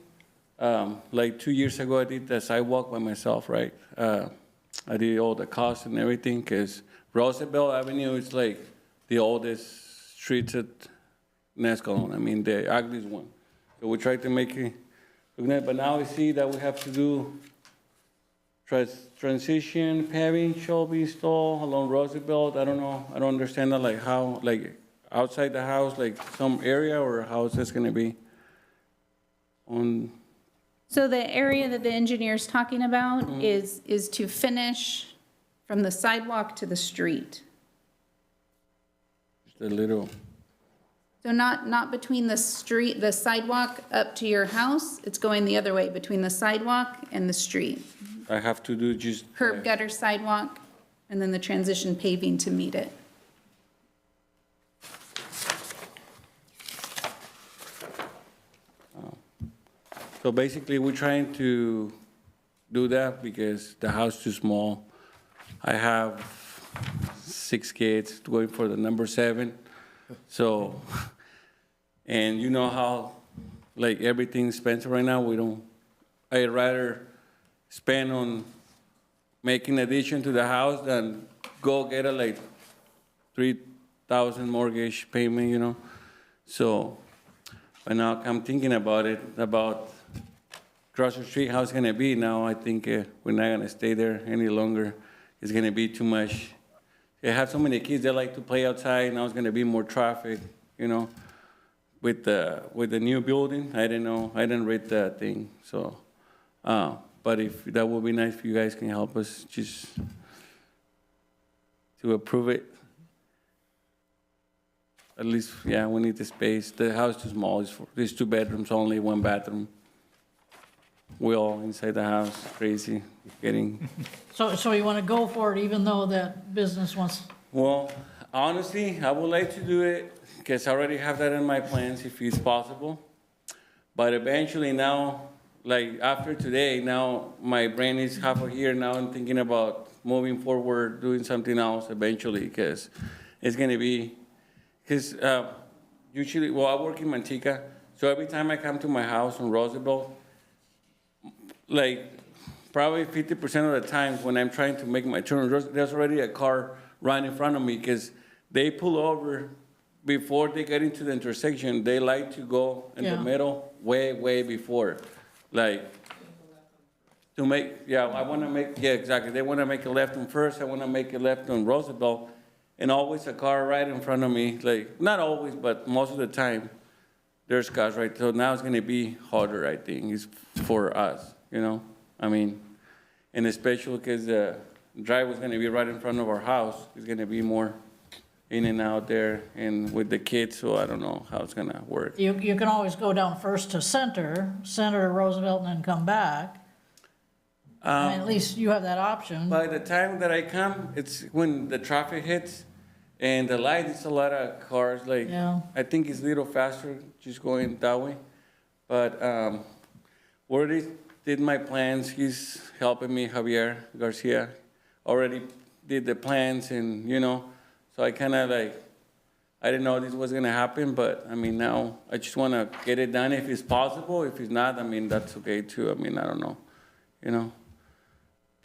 like 2 years ago, I did the sidewalk by myself, right? I did all the costs and everything, because Roosevelt Avenue is like the oldest street in Escalon. I mean, the ugliest one. So we tried to make it look nice, but now we see that we have to do transition paving shall be installed along Roosevelt. I don't know. I don't understand that, like how, like outside the house, like some area, or how is this gonna be on? So the area that the engineer's talking about is to finish from the sidewalk to the street. Just a little. So not between the street, the sidewalk up to your house, it's going the other way, between the sidewalk and the street. I have to do just. Curb, gutter, sidewalk, and then the transition paving to meet it. So basically, we're trying to do that because the house is too small. I have 6 kids going for the number 7. So, and you know how, like, everything's expensive right now. I'd rather spend on making addition to the house than go get a, like, $3,000 mortgage payment, you know? So, but now I'm thinking about it, about across the street, how it's gonna be. Now I think we're not gonna stay there any longer. It's gonna be too much. I have so many kids that like to play outside. Now it's gonna be more traffic, you know. With the new building, I didn't know. I didn't read that thing. So, but if that would be nice if you guys can help us just to approve it. At least, yeah, we need the space. The house is too small. It's 2 bedrooms only, 1 bathroom. We all inside the house, crazy, getting. So you want to go for it even though that business wants, Well, honestly, I would like to do it because I already have that in my plans if it's possible. But eventually now, like after today, now my brain is half a year now. I'm thinking about moving forward, doing something else eventually because it's going to be, because usually, well, I work in Manteca. So every time I come to my house in Roosevelt, like probably 50% of the time when I'm trying to make my turn, there's already a car right in front of me because they pull over before they get into the intersection. They like to go in the middle way before. Like to make, I want to make, exactly. They want to make a left on First. I want to make a left on Roosevelt. And always a car right in front of me. Like, not always, but most of the time, there's cars right. So now it's going to be harder, I think, it's for us, you know? I mean, and especially because the drive was going to be right in front of our house. It's going to be more in and out there and with the kids, so I don't know how it's going to work. you can always go down First to Center to Roosevelt, and then come back. I mean, at least you have that option. By the time that I come, it's when the traffic hits and the light, it's a lot of cars. Like, I think it's a little faster just going that way. But we already did my plans. He's helping me, Javier Garcia. Already did the plans and, you know, so I kind of like, I didn't know this was going to happen, but I mean, now I just want to get it done if it's possible. If it's not, I mean, that's okay too. I mean, I don't know, you know.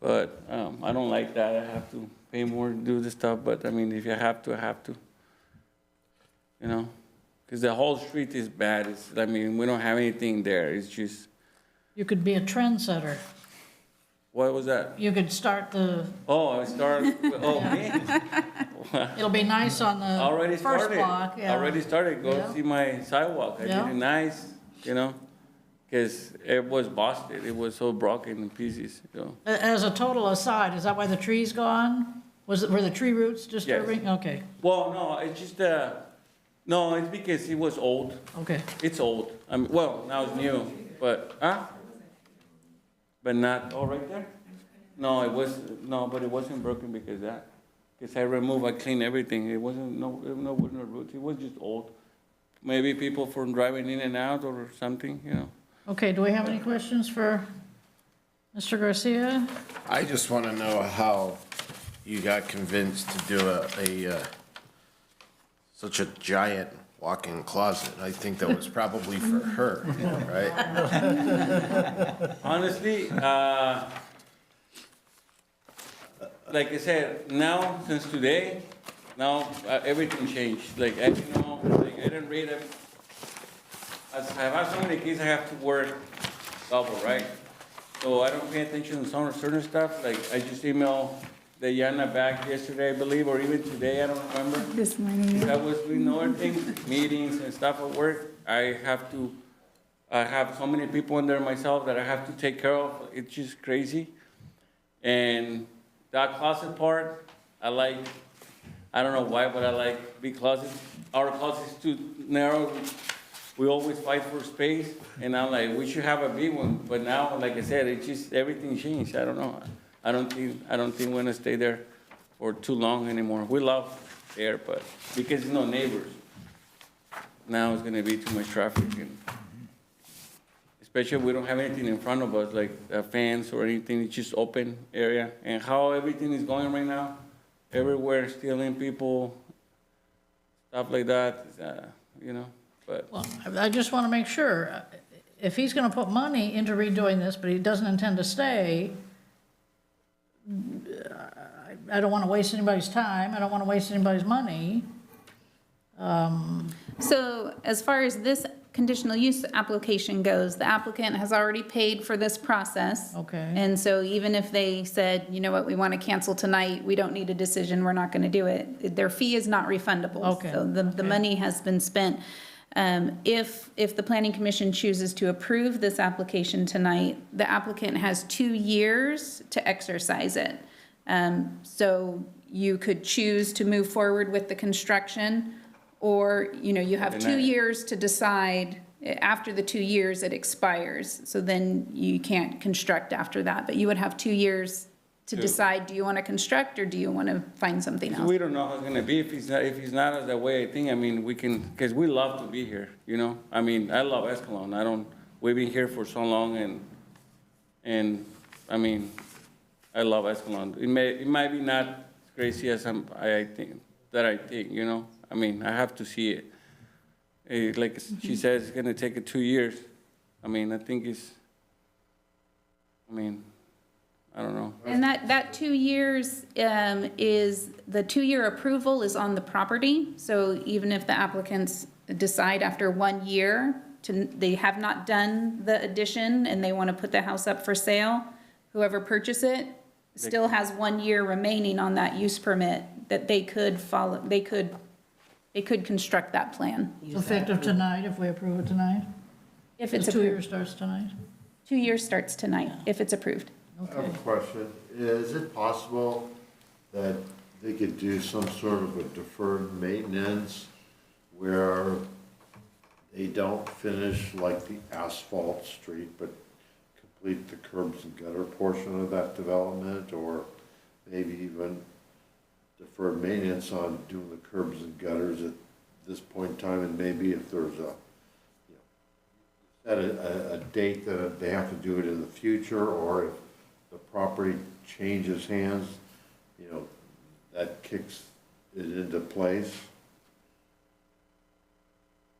But I don't like that. I have to pay more to do this stuff. But I mean, if you have to, I have to. You know, because the whole street is bad. I mean, we don't have anything there. It's just. You could be a trendsetter. What was that? You could start the. Oh, I start. Oh, me. It'll be nice on the Already first started. block. Yeah. Already started. Go Yeah. see my sidewalk. I Yeah. did it nice. You know. Because it was busted. It was so broken in pieces. You know. As a total aside, is that why the tree's gone? Were the tree roots disturbing? Okay, Well, no, it's just, no, it's because it was old. okay. It's old. I mean, well, now it's new, but, But not, oh, right there? No, it was, no, but it wasn't broken because that. Because I cleaned everything. It wasn't, no roots. It was just old. Maybe people from driving in and out or something, you know. Okay, do we have any questions for Mr. Garcia? I just want to know how you got convinced to do such a giant walk-in closet. I think that was probably for her, right? Honestly, like I said, now, since today, now everything changed. Like, I didn't know, like, I didn't read it. As I have so many kids, I have to work double, right? So I don't pay attention to some certain stuff. Like, I just emailed Diana back yesterday, I believe, or even today, I don't remember. This morning. I was doing other things, meetings and stuff at work. I have so many people in there myself that I have to take care of. It's just crazy. And that closet part, I don't know why, but I like big closets. Our closet is too narrow. We always fight for space, and I'm like, we should have a big one. But now, like I said, it's just, everything changed. I don't know. I don't think we're gonna stay there for too long anymore. We love there, but because, neighbors. Now it's gonna be too much traffic, and especially if we don't have anything in front of us, like a fence or anything. It's just open area. And how everything is going right now, everywhere, stealing people, stuff like that, but. Well, I just want to make sure, if he's going to put money into redoing this, but he doesn't intend to stay, I don't want to waste anybody's time, I don't want to waste anybody's money. So as far as this conditional use application goes, the applicant has already paid for this process. Okay. And so even if they said, you know what, we want to cancel tonight, we don't need a decision, we're not going to do it, their fee is not refundable. Okay. So the money has been spent. If the planning commission chooses to approve this application tonight, the applicant has 2 years to exercise it. So you could choose to move forward with the construction, or, you have 2 years to decide. After the 2 years, it expires. So then you can't construct after that, but you would have 2 years to decide, do you want to construct or do you want to find something else? We don't know how it's gonna be if he's not that way. I think, we can, because we love to be here, I love Escalon. We've been here for so long, and I love Escalon. It might be not as crazy as I think. I have to see it. Like she says, it's gonna take 2 years. I think it's, I don't know. And that 2 years is, the 2-year approval is on the property. So even if the applicants decide after 1 year they have not done the addition and they want to put the house up for sale, whoever purchased it still has 1 year remaining on that use permit that they could follow, they could construct that plan. Effective tonight, if we approve it tonight? If it's 2 approved. years starts tonight? 2 years starts tonight, if it's approved. I have a question. Is it possible that they could do some sort of a deferred maintenance where they don't finish like the asphalt street, but complete the curbs and gutter portion of that development, or maybe even deferred maintenance on doing the curbs and gutters at this point in time, and maybe if there's a date that they have to do it in the future, or if the property changes hands, that kicks it into place.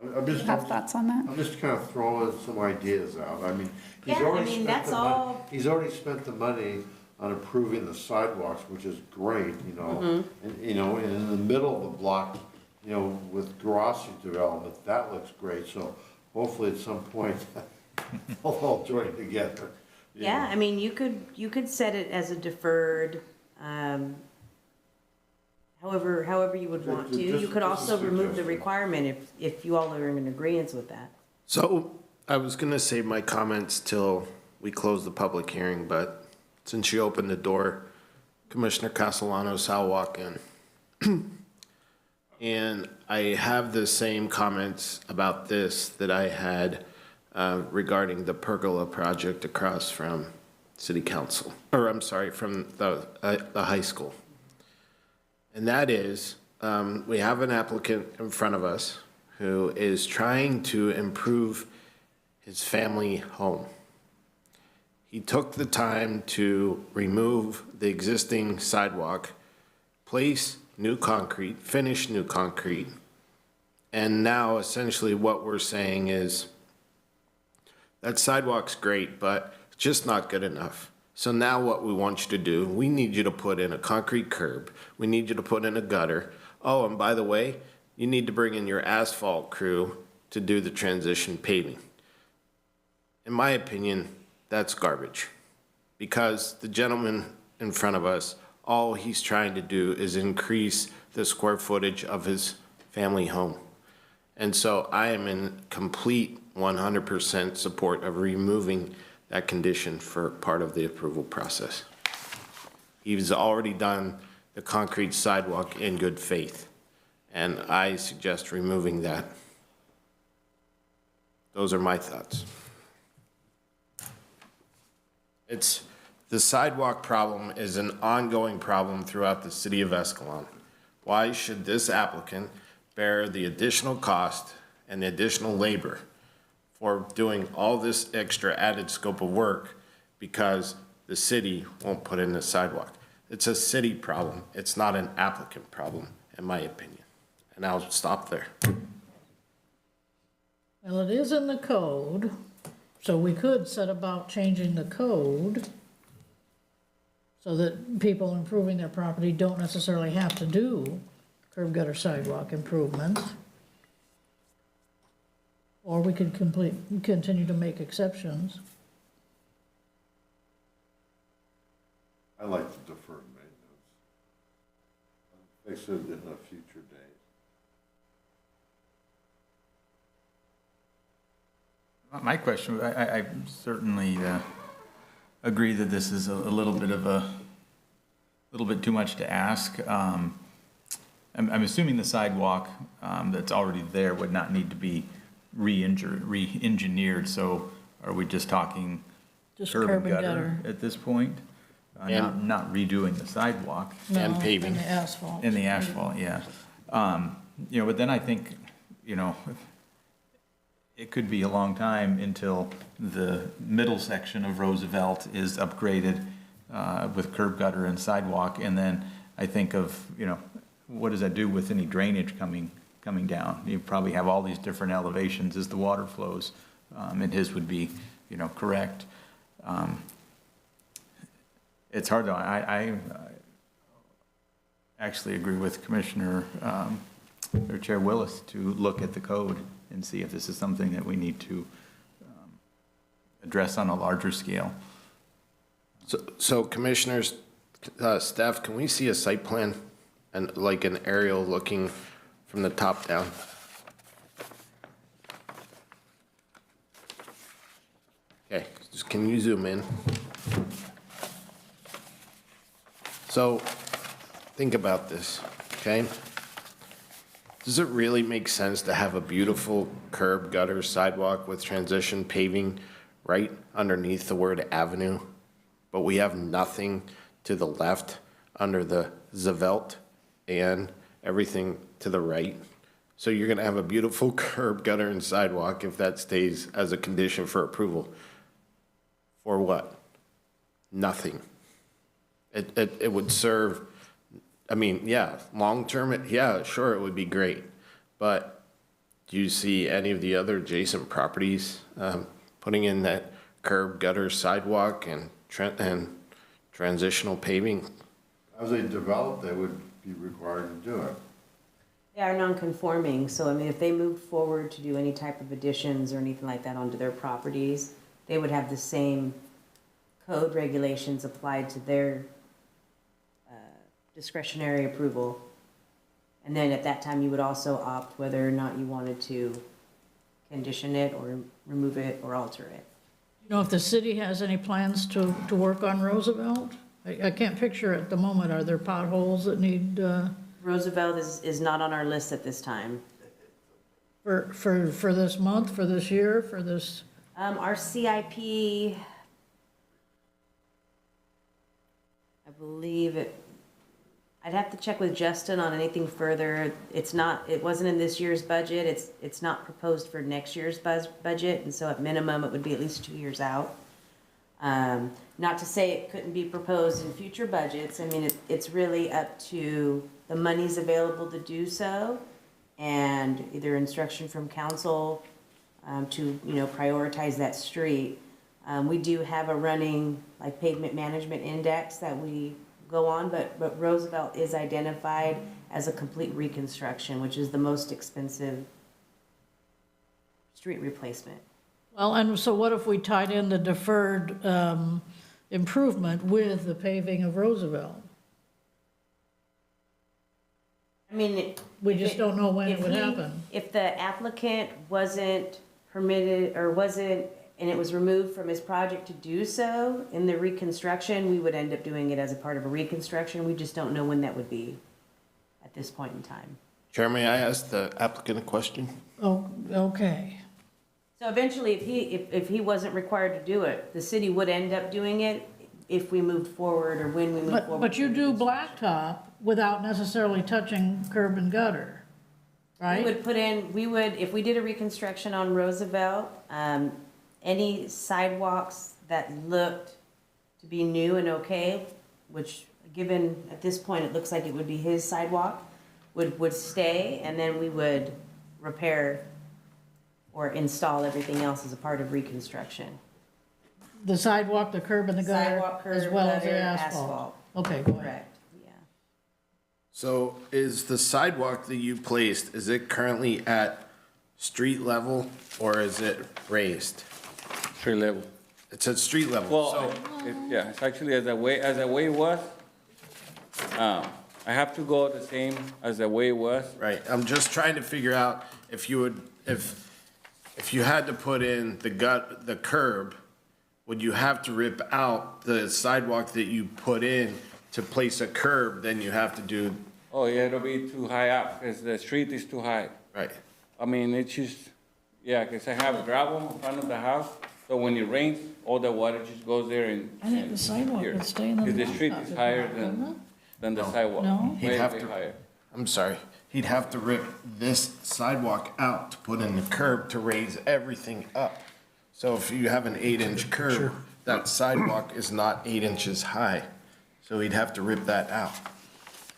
I'm just Have thoughts on that? I'm just kind of throwing some ideas out. He's Yeah, already spent that's the money. all- He's already spent the money on improving the sidewalks, which is great, And, and in the middle of the block, with garage development, that looks great. So hopefully at some point, they'll all join together. Yeah, you could set it as a deferred, however you would want to. You could also remove the requirement if you all are in agreement with that. So I was gonna save my comments till we close the public hearing, but since you opened the door, Commissioner Castellano's, I'll walk in. And I have the same comments about this that I had regarding the pergola project across from City Council, or I'm sorry, from the high school. And that is, we have an applicant in front of us who is trying to improve his family home. He took the time to remove the existing sidewalk, place new concrete, finish new concrete, and now essentially what we're saying is that sidewalk's great, but it's just not good enough. So now what we want you to do, we need you to put in a concrete curb. We need you to put in a gutter. Oh, and by the way, you need to bring in your asphalt crew to do the transition paving. In my opinion, that's garbage. Because the gentleman in front of us, all he's trying to do is increase the square footage of his family home. And so I am in complete 100% support of removing that condition for part of the approval process. He's already done the concrete sidewalk in good faith, and I suggest removing that. Those are my thoughts. The sidewalk problem is an ongoing problem throughout the city of Escalon. Why should this applicant bear the additional cost and the additional labor for doing all this extra added scope of work because the city won't put in the sidewalk? It's a city problem. It's not an applicant problem, in my opinion. And I'll stop there. Well, it is in the code, so we could set about changing the code so that people improving their property don't necessarily have to do curb gutter sidewalk improvements. Or we could continue to make exceptions. I like to defer maintenance. Fix it in a future date. My question, I certainly agree that this is a little bit too much to ask. I'm assuming the sidewalk that's already there would not need to be re-engineered, so are we just talking Just curb curb and and gutter gutter. at this point? Not redoing the sidewalk And No, paving. And the asphalt. and the asphalt, yeah. But then I think, it could be a long time until the middle section of Roosevelt is upgraded with curb gutter and sidewalk, and then I think of, what does that do with any drainage coming down? You probably have all these different elevations as the water flows, and his would be, correct. It's hard though. I actually agree with Commissioner or Chair Willis to look at the code and see if this is something that we need to address on a larger scale. So commissioners, staff, can we see a site plan and like an aerial looking from the top down? Okay, can you zoom in? So think about this, okay? Does it really make sense to have a beautiful curb gutter sidewalk with transition paving right underneath the word avenue, but we have nothing to the left under the Zavelt and everything to the right? So you're gonna have a beautiful curb gutter and sidewalk if that stays as a condition for approval. For what? Nothing. It would serve, I mean, yeah, long-term, yeah, sure, it would be great. But do you see any of the other adjacent properties putting in that curb, gutter, sidewalk, and transitional paving? As they develop, they would be required to do it. They are non-conforming, so I mean, if they move forward to do any type of additions or anything like that onto their properties, they would have the same code regulations applied to their discretionary approval. And then at that time, you would also opt whether or not you wanted to condition it or remove it or alter it. You know if the city has any plans to work on Roosevelt? I can't picture at the moment, are there potholes that need, Roosevelt is not on our list at this time. for this month, for this year, for this? Our CIP, I believe it, I'd have to check with Justin on anything further. It wasn't in this year's budget. It's not proposed for next year's budget, and so at minimum, it would be at least 2 years out. Not to say it couldn't be proposed in future budgets. I mean, it's really up to the monies available to do so, and either instruction from council to, prioritize that street. We do have a running, like, pavement management index that we go on, but Roosevelt is identified as a complete reconstruction, which is the most expensive street replacement. Well, and so what if we tied in the deferred improvement with the paving of Roosevelt? I mean, We just don't know when it would happen. If the applicant wasn't permitted or wasn't, and it was removed from his project to do so in the reconstruction, we would end up doing it as a part of a reconstruction. We just don't know when that would be at this point in time. Chair, may I ask the applicant a question? Oh, okay. So eventually, if he wasn't required to do it, the city would end up doing it if we moved forward or when we moved forward. But you do blacktop without necessarily touching curb and gutter, right? If we did a reconstruction on Roosevelt, any sidewalks that looked to be new and okay, which given at this point, it looks like it would be his sidewalk, would stay, and then we would repair or install everything else as a part of reconstruction. The sidewalk, the curb and the gutter, Sidewalk, curb, as well as the gutter, asphalt? Okay, go ahead. Correct, yeah. So is the sidewalk that you placed, is it currently at street level or is it raised? Street level. It's at street level, Well, so, it's actually as the way it was. I have to go the same as the way it was. right, I'm just trying to figure out if you would, if you had to put in the curb, would you have to rip out the sidewalk that you put in to place a curb, then you have to do, Oh, yeah, it'll be too high up, because the street is too high. right? I mean, it's just, yeah, because I have gravel in front of the house, so when it rains, all the water just goes there and. I think the sidewalk here. would stay in the. 'Cause the street blacktop, is higher wouldn't than the sidewalk. No. He'd Way, have way to- higher. I'm sorry, he'd have to rip this sidewalk out to put in the curb to raise everything up. So if you have an 8-inch curb, that sidewalk is not 8 inches high, so he'd have to rip that out.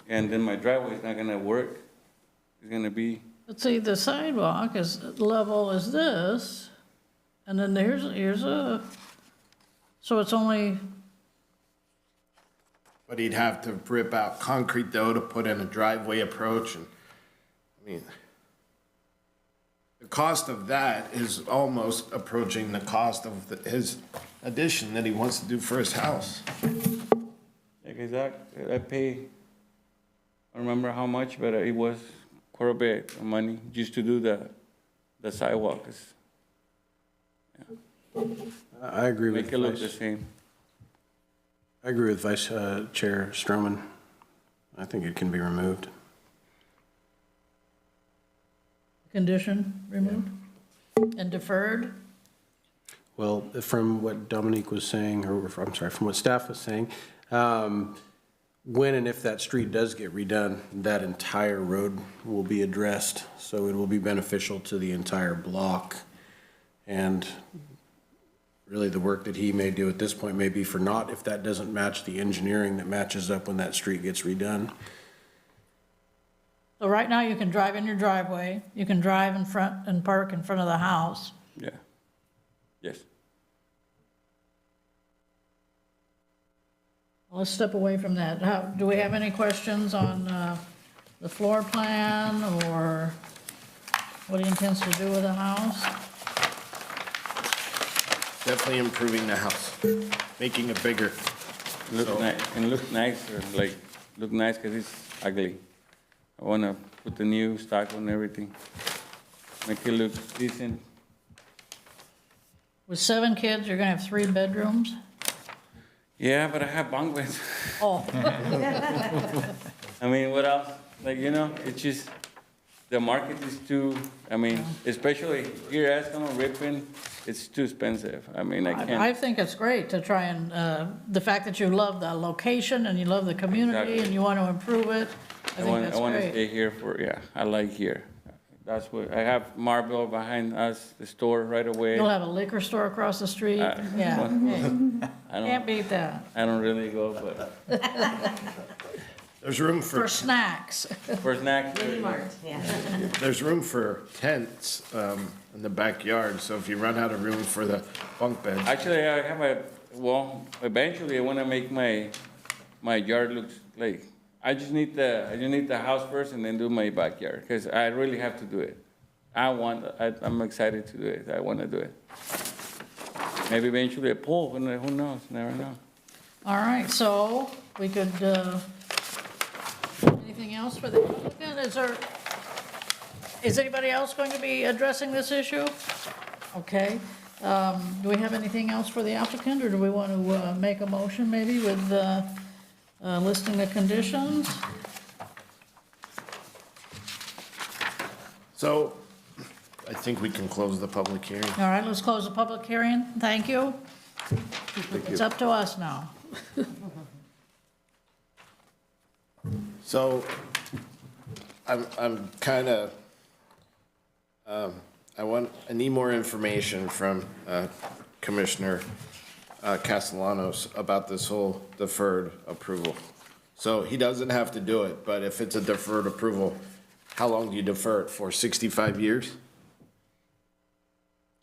And then my driveway is not gonna work. It's gonna be, But see, the sidewalk is level as this, and then here's a, so it's only, But he'd have to rip out concrete though to put in a driveway approach and, I mean, the cost of that is almost approaching the cost of his addition that he wants to do for his house. like I pay, I don't remember how much, but it was quite a bit of money just to do the sidewalks. I agree with Make it look the Vice, same. I agree with Vice Chair Stroman. I think it can be removed. condition removed and deferred? Well, from what Dominique was saying, or I'm sorry, from what staff was saying, when and if that street does get redone, that entire road will be addressed, so it will be beneficial to the entire block. And really, the work that he may do at this point may be for naught if that doesn't match the engineering that matches up when that street gets redone. So right now, you can drive in your driveway, you can drive in front and park in front of the house. Yeah. Yes. Let's step away from that. Do we have any questions on the floor plan or what he intends to do with the house? Definitely improving the house, making it bigger. Look nice, and look nicer, like, look nice because it's ugly. I want to put the new stock on everything, make it look decent. With 7 kids, you're gonna have 3 bedrooms? Yeah, but I have bunk beds. Oh, I mean, what else? Like, it's just, the market is too, I mean, especially here, Escalon, Ripon, it's too expensive. I mean, I I can't. think it's great to try and, the fact that you love the location and you love the community Exactly. and you want to improve it, I think I that's want to great. stay here I like here. That's what, I have Marble behind us, the store right away. You'll have a liquor store across the street, Uh, yeah, well, hey, I can't don't, beat that, I don't really go, but There's room for snacks. for snacks. there's room for tents, in the backyard, so if you run out of room for the bunk beds. Actually, I have eventually I want to make my yard look like, I just need the house first and then do my backyard, because I really have to do it. I'm excited to do it. I want to do it. Maybe eventually a pool, who knows, never know. All right, so we could, anything else for the applicant? Is anybody else going to be addressing this issue? Okay, do we have anything else for the applicant, or do we want to make a motion maybe with listing the conditions? So, I think we can close the public hearing. All right, let's close the public hearing. Thank you. It's up to us now. So, I'm kind of, I need more information from Commissioner Castellanos about this whole deferred approval. So he doesn't have to do it, but if it's a deferred approval, how long do you defer it for? 65 years?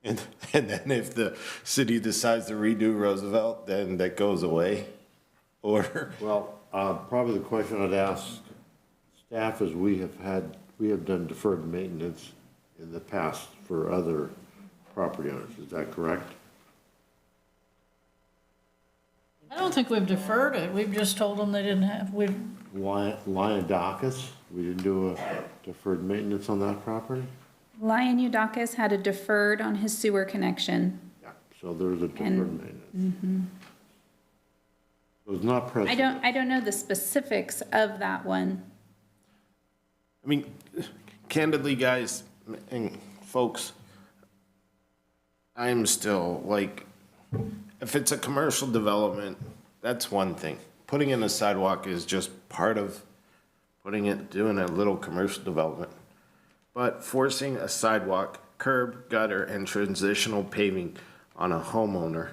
And then if the city decides to redo Roosevelt, then that goes away? Or? Well, probably the question I'd ask staff is we have done deferred maintenance in the past for other property owners. Is that correct? I don't think we've deferred it. We've just told them they didn't have, Lion Dacus, we didn't do a deferred maintenance on that property? Lion Udakis had a deferred on his sewer connection. Yeah. So there's a deferred maintenance. Mm-hmm. It was not present. I don't know the specifics of that one. I mean, candidly, guys and folks, I'm still like, if it's a commercial development, that's one thing. Putting in a sidewalk is just part of doing a little commercial development. But forcing a sidewalk, curb, gutter, and transitional paving on a homeowner.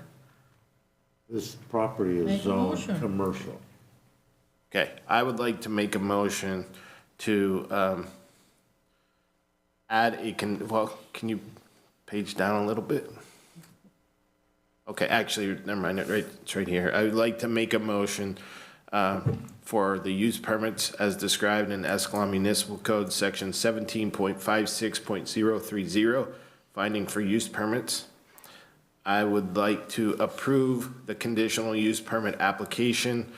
This property is Make a zoned motion. commercial. Okay, I would like to make a motion to add can you page down a little bit? Okay, actually, never mind, it's right here. I would like to make a motion for the use permits as described in Escalon Municipal Code, Section 17.56.030, finding for use permits. I would like to approve the conditional use permit application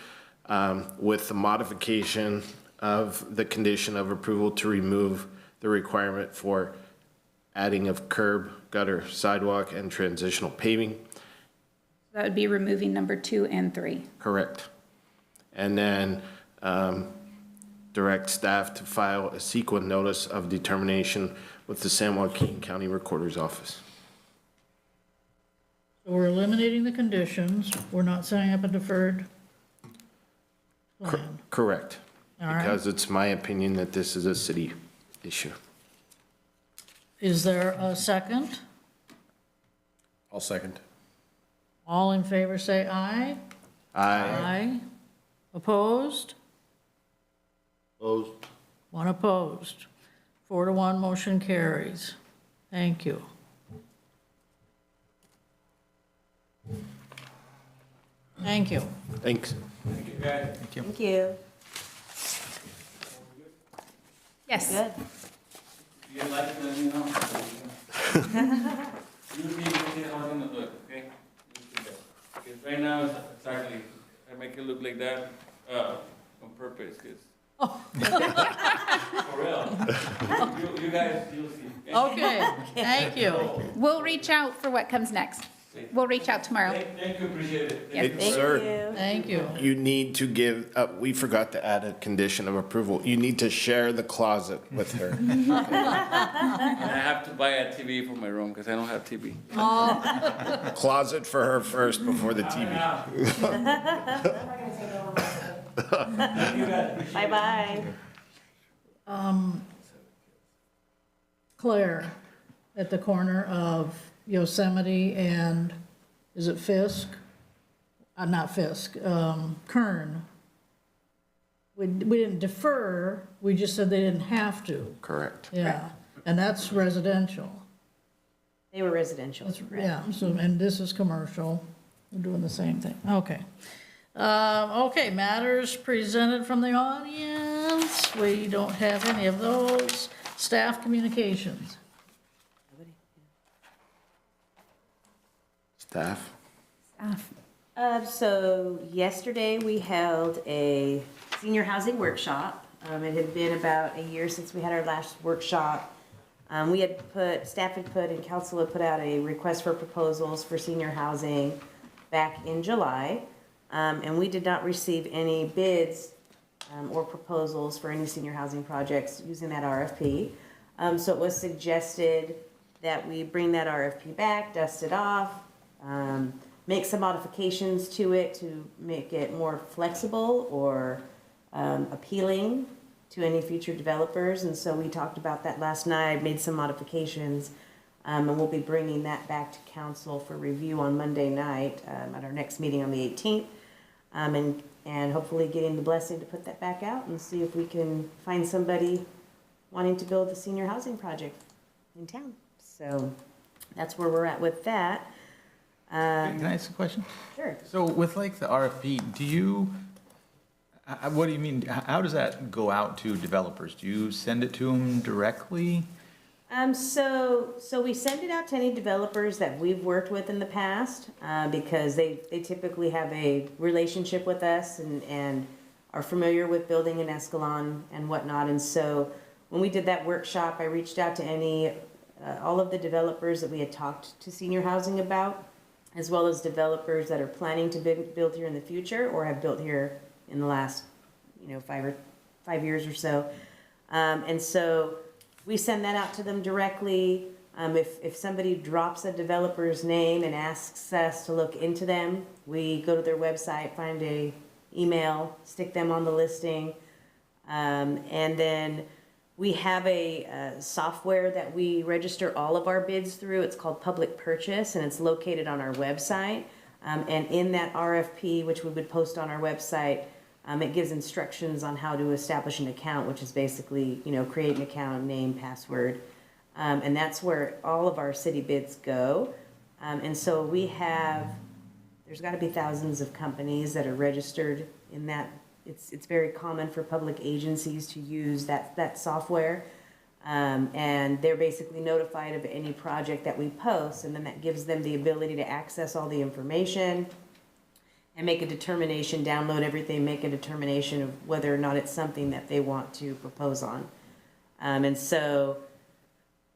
with the modification of the condition of approval to remove the requirement for adding of curb, gutter, sidewalk, and transitional paving. That would be removing number 2 and 3. Correct. And then direct staff to file a sequent notice of determination with the San Joaquin County Recorder's Office. So we're eliminating the conditions. We're not setting up a deferred plan. Correct. All right. Because it's my opinion that this is a city issue. Is there a second? I'll second. All in favor, say aye. Aye. Opposed? Opposed? One opposed. 4-1, motion carries. Thank you. Thank you. Thanks. Thank you. Yes. Good. You like it, let me know. You see how it's gonna look, okay? Because right now, it's exactly, I make it look like that, on purpose, because. For real. You guys, you'll see. Okay, thank you. We'll reach out for what comes next. We'll reach out tomorrow. Thank you, appreciate it. Yeah. Sir, Thank you. you need to give, we forgot to add a condition of approval. You need to share the closet with her. And I have to buy a TV for my room because I don't have TV. Closet for her first before the TV. Bye-bye. Claire, at the corner of Yosemite and, is it Fisk? Not Fisk, Kern. We didn't defer, we just said they didn't have to. Correct. Yeah, and that's residential. They were residential. That's, yeah, so, and this is commercial. We're doing the same thing. Okay. Okay, matters presented from the audience. We don't have any of those. Staff communications. Staff? So yesterday, we held a senior housing workshop. It had been about a year since we had our last workshop. Staff had put and council had put out a request for proposals for senior housing back in July. And we did not receive any bids or proposals for any senior housing projects using that RFP. So it was suggested that we bring that RFP back, dust it off, make some modifications to it to make it more flexible or appealing to any future developers. And so we talked about that last night, made some modifications, and we'll be bringing that back to council for review on Monday night at our next meeting on the 18th. And hopefully getting the blessing to put that back out and see if we can find somebody wanting to build a senior housing project in town. So that's where we're at with that. Can I ask a question? Sure. So with like the RFP, do you, what do you mean, how does that go out to developers? Do you send it to them directly? So we send it out to any developers that we've worked with in the past, because they typically have a relationship with us and are familiar with building in Escalon and whatnot. And so when we did that workshop, I reached out to all of the developers that we had talked to senior housing about, as well as developers that are planning to build here in the future or have built here in the last, 5 years or so. And so we send that out to them directly. If somebody drops a developer's name and asks us to look into them, we go to their website, find a email, stick them on the listing. And then we have a software that we register all of our bids through. It's called Public Purchase, and it's located on our website. And in that RFP, which we would post on our website, it gives instructions on how to establish an account, which is basically, create an account, name, password. And that's where all of our city bids go. And so there's got to be thousands of companies that are registered in that. It's very common for public agencies to use that software. And they're basically notified of any project that we post, and then that gives them the ability to access all the information and make a determination, download everything, make a determination of whether or not it's something that they want to propose on. And so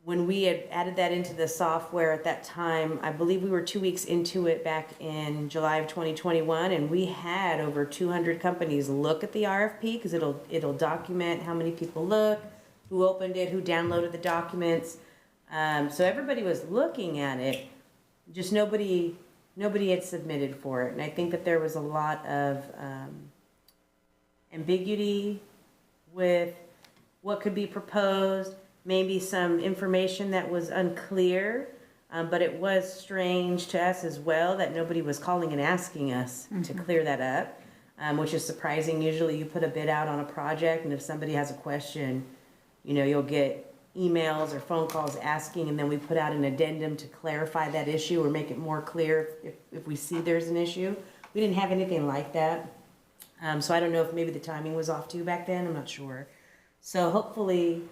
when we had added that into the software at that time, I believe we were 2 weeks into it back in July of 2021, and we had over 200 companies look at the RFP, because it'll document how many people looked, who opened it, who downloaded the documents. So everybody was looking at it, just nobody had submitted for it. And I think that there was a lot of ambiguity with what could be proposed, maybe some information that was unclear, but it was strange to us as well that nobody was calling and asking us to clear that up, which is surprising. Usually you put a bid out on a project, and if somebody has a question, you'll get emails or phone calls asking, and then we put out an addendum to clarify that issue or make it more clear if we see there's an issue. We didn't have anything like that. So I don't know if maybe the timing was off too back then, I'm not sure. So hopefully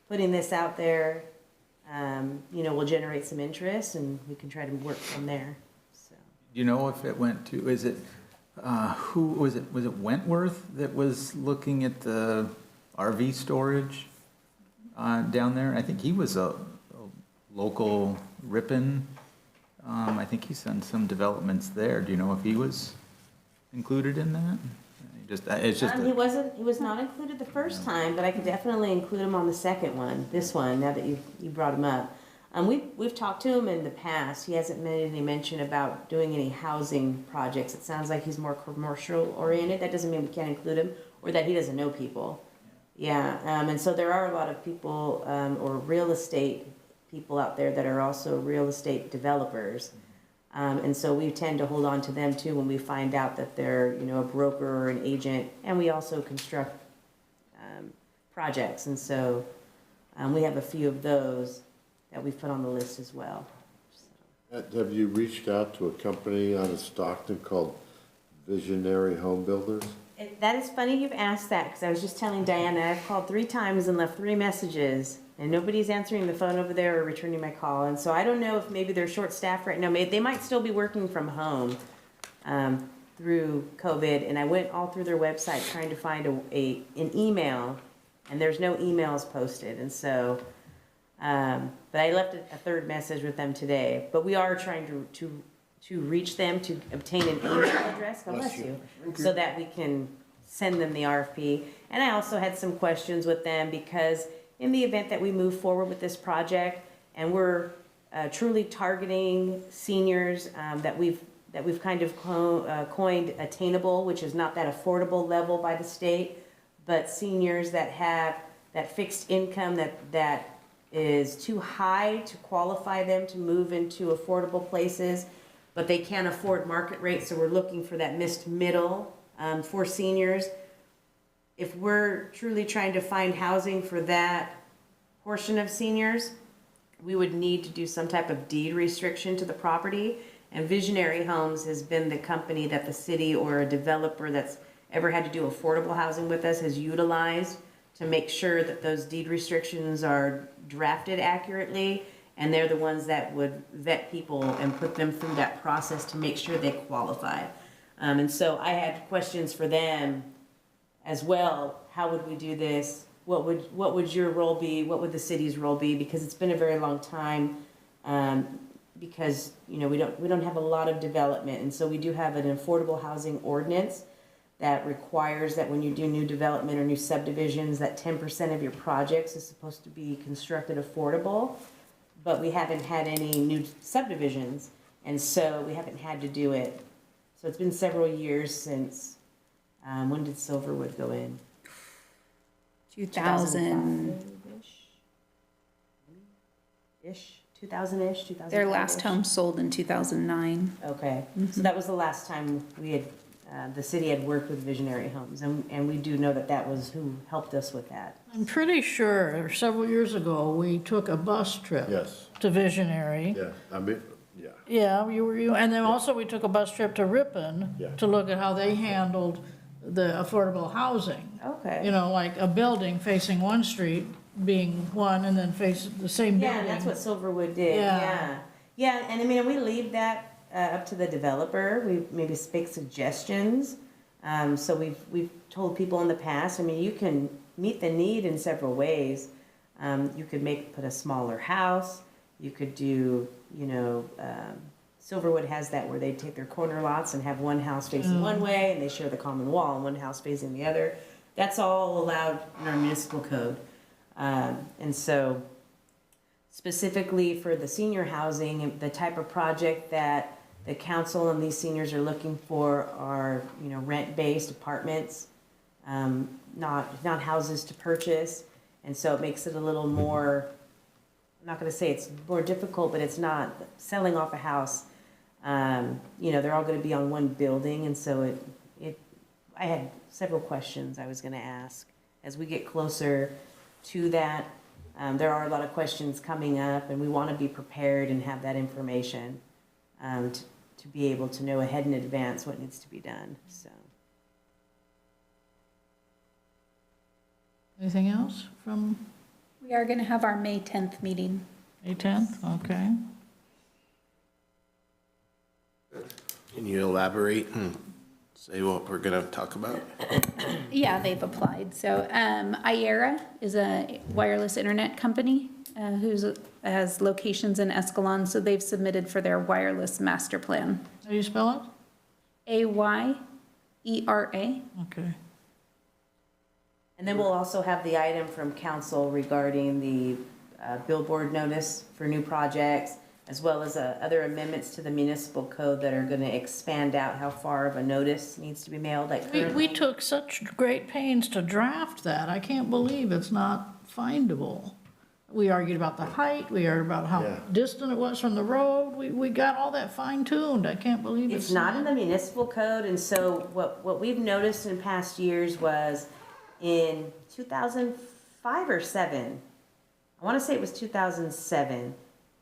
putting this out there, will generate some interest, and we can try to work from there. So. Do you know if it went to, is it, who was it? Was it Wentworth that was looking at the RV storage down there? I think he was a local Ripon I think he's done some developments there. Do you know if he was included in that? It's just, He was not included the first time, but I could definitely include him on the second one, this one, now that you brought him up. We've talked to him in the past. He hasn't made any mention about doing any housing projects. It sounds like he's more commercial oriented. That doesn't mean we can't include him, or that he doesn't know people. Yeah, and so there are a lot of people, or real estate people out there that are also real estate developers. And so we tend to hold on to them too when we find out that they're, a broker or an agent, and we also construct projects. And so we have a few of those that we've put on the list as well. Have you reached out to a company out of Stockton called Visionary Home Builders? That is funny you've asked that, because I was just telling Diana, I've called 3 times and left 3 messages, and nobody's answering the phone over there or returning my call. And so I don't know if maybe they're short-staffed right now. They might still be working from home through COVID. And I went all through their website trying to find an email, and there's no emails posted. And so, but I left a 3rd message with them today. But we are trying to reach them to obtain an email address, God bless you, so that we can send them the RFP. And I also had some questions with them, because in the event that we move forward with this project and we're truly targeting seniors that we've kind of coined attainable, which is not that affordable level by the state, but seniors that have that fixed income that is too high to qualify them to move into affordable places, but they can't afford market rates. So we're looking for that mixed middle for seniors. If we're truly trying to find housing for that portion of seniors, we would need to do some type of deed restriction to the property. And Visionary Homes has been the company that the city or a developer that's ever had to do affordable housing with us has utilized to make sure that those deed restrictions are drafted accurately. And they're the ones that would vet people and put them through that process to make sure they qualify. And so I had questions for them as well. How would we do this? What would your role be? What would the city's role be? Because it's been a very long time. Because we don't have a lot of development, and so we do have an affordable housing ordinance that requires that when you do new development or new subdivisions, that 10% of your projects is supposed to be constructed affordable. But we haven't had any new subdivisions, and so we haven't had to do it. So it's been several years since, when did Silverwood go in? 2000-ish, 2000-ish. Their last home sold in 2009. Okay, so that was the last time we had, the city had worked with Visionary Homes, and we do know that was who helped us with that. I'm pretty sure several years ago, we took a bus trip. Yes. To Visionary. Yeah, yeah. Yeah, and then also we took a bus trip to Ripon Yeah. to look at how they handled the affordable housing. Okay. Like a building facing one street being one, and then face the same building. Yeah, that's what Silverwood did, Yeah. Yeah, and we leave that up to the developer. We maybe make suggestions. So we've told people in the past, you can meet the need in several ways. You could put a smaller house. You could do, Silverwood has that where they take their corner lots and have one house facing one way, and they share the common wall, and one house facing the other. That's all allowed in our municipal code. And so specifically for the senior housing, the type of project that the council and these seniors are looking for are, rent-based apartments, not houses to purchase. And so it makes it a little more, I'm not going to say it's more difficult, but it's not selling off a house. They're all going to be on one building. And so I had several questions I was going to ask as we get closer to that. There are a lot of questions coming up, and we want to be prepared and have that information to be able to know ahead in advance what needs to be done. So, Anything else from We are going to have our May 10th meeting. May 10th? Okay. Can you elaborate and say what we're going to talk about? Yeah, they've applied. So IERA is a wireless internet company, has locations in Escalon, so they've submitted for their wireless master plan. How do you spell AYERA. it? Okay. And then we'll also have the item from council regarding the billboard notice for new projects, as well as other amendments to the municipal code that are going to expand out how far of a notice needs to be mailed, like We currently. took such great pains to draft that. I can't believe it's not findable. We argued about the height, we argued about how Yeah. distant it was from the road. We got all that fine tuned. I can't believe It's not in the municipal code, and so what we've noticed in past years was in 2005 or 7, I want to say it was 2007,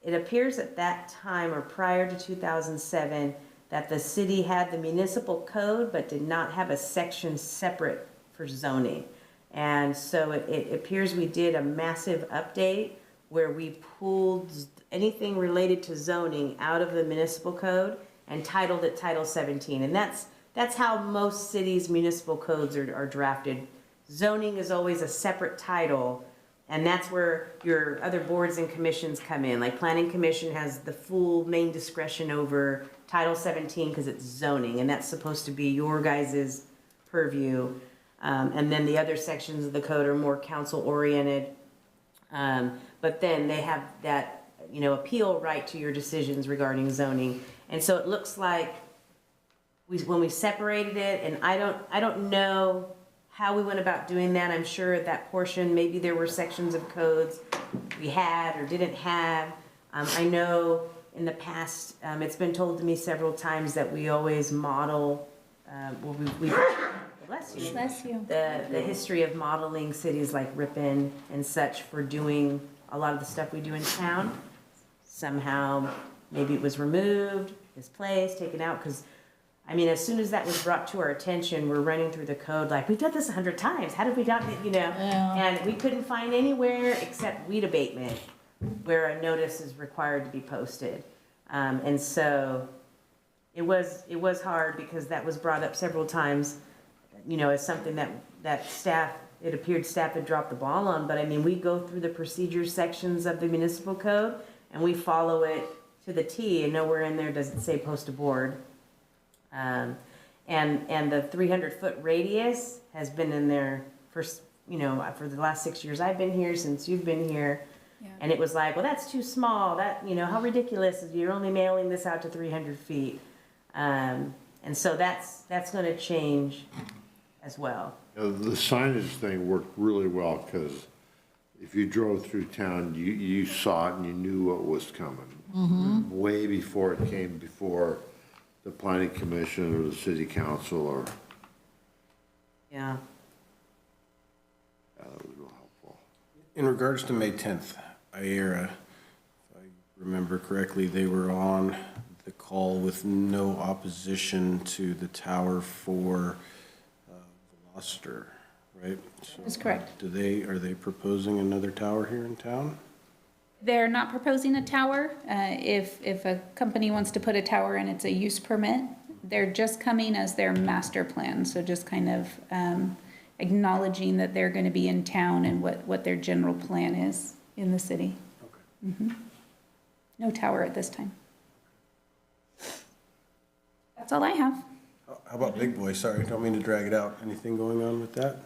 it appears at that time or prior to 2007 that the city had the municipal code but did not have a section separate for zoning. And so it appears we did a massive update where we pulled anything related to zoning out of the municipal code and titled it Title 17. And that's how most cities' municipal codes are drafted. Zoning is always a separate title, and that's where your other boards and commissions come in. Like Planning Commission has the full main discretion over Title 17 because it's zoning, and that's supposed to be your guys' purview. And then the other sections of the code are more council-oriented. But then they have that, appeal right to your decisions regarding zoning. And so it looks like when we separated it, and I don't know how we went about doing that. I'm sure at that portion, maybe there were sections of codes we had or didn't have. I know in the past, it's been told to me several times that we always model, bless you. Bless you. The history of modeling cities like Ripon and such for doing a lot of the stuff we do in town. Somehow, maybe it was removed, misplaced, taken out, because, as soon as that was brought to our attention, we're running through the code like, we've done this 100 times, how did we not, Yeah. And we couldn't find anywhere except weed abatement where a notice is required to be posted. And so it was hard because that was brought up several times, as something that staff, it appeared staff had dropped the ball on, but we go through the procedure sections of the municipal code and we follow it to the T, and nowhere in there does it say post a board. And the 300-foot radius has been in there for the last 6 years I've been here, since you've been here. Yeah. And it was like, well, that's too small, that, how ridiculous is you're only mailing this out to 300 feet. And so that's gonna change as well. The signage thing worked really well, because if you drove through town, you saw it and you knew what was coming. Way before it came before the planning commission or the city council, or, Yeah. that was real helpful. In regards to May 10th, IERA, if I remember correctly, they were on the call with no opposition to the tower for Veloster, right? So That's correct. are they proposing another tower here in town? They're not proposing a tower. If a company wants to put a tower and it's a use permit, they're just coming as their master plan. So just kind of acknowledging that they're going to be in town and what their general plan is in the city. Okay. No tower at this time. That's all I have. How about Big Boy? Sorry, don't mean to drag it out. Anything going on with that?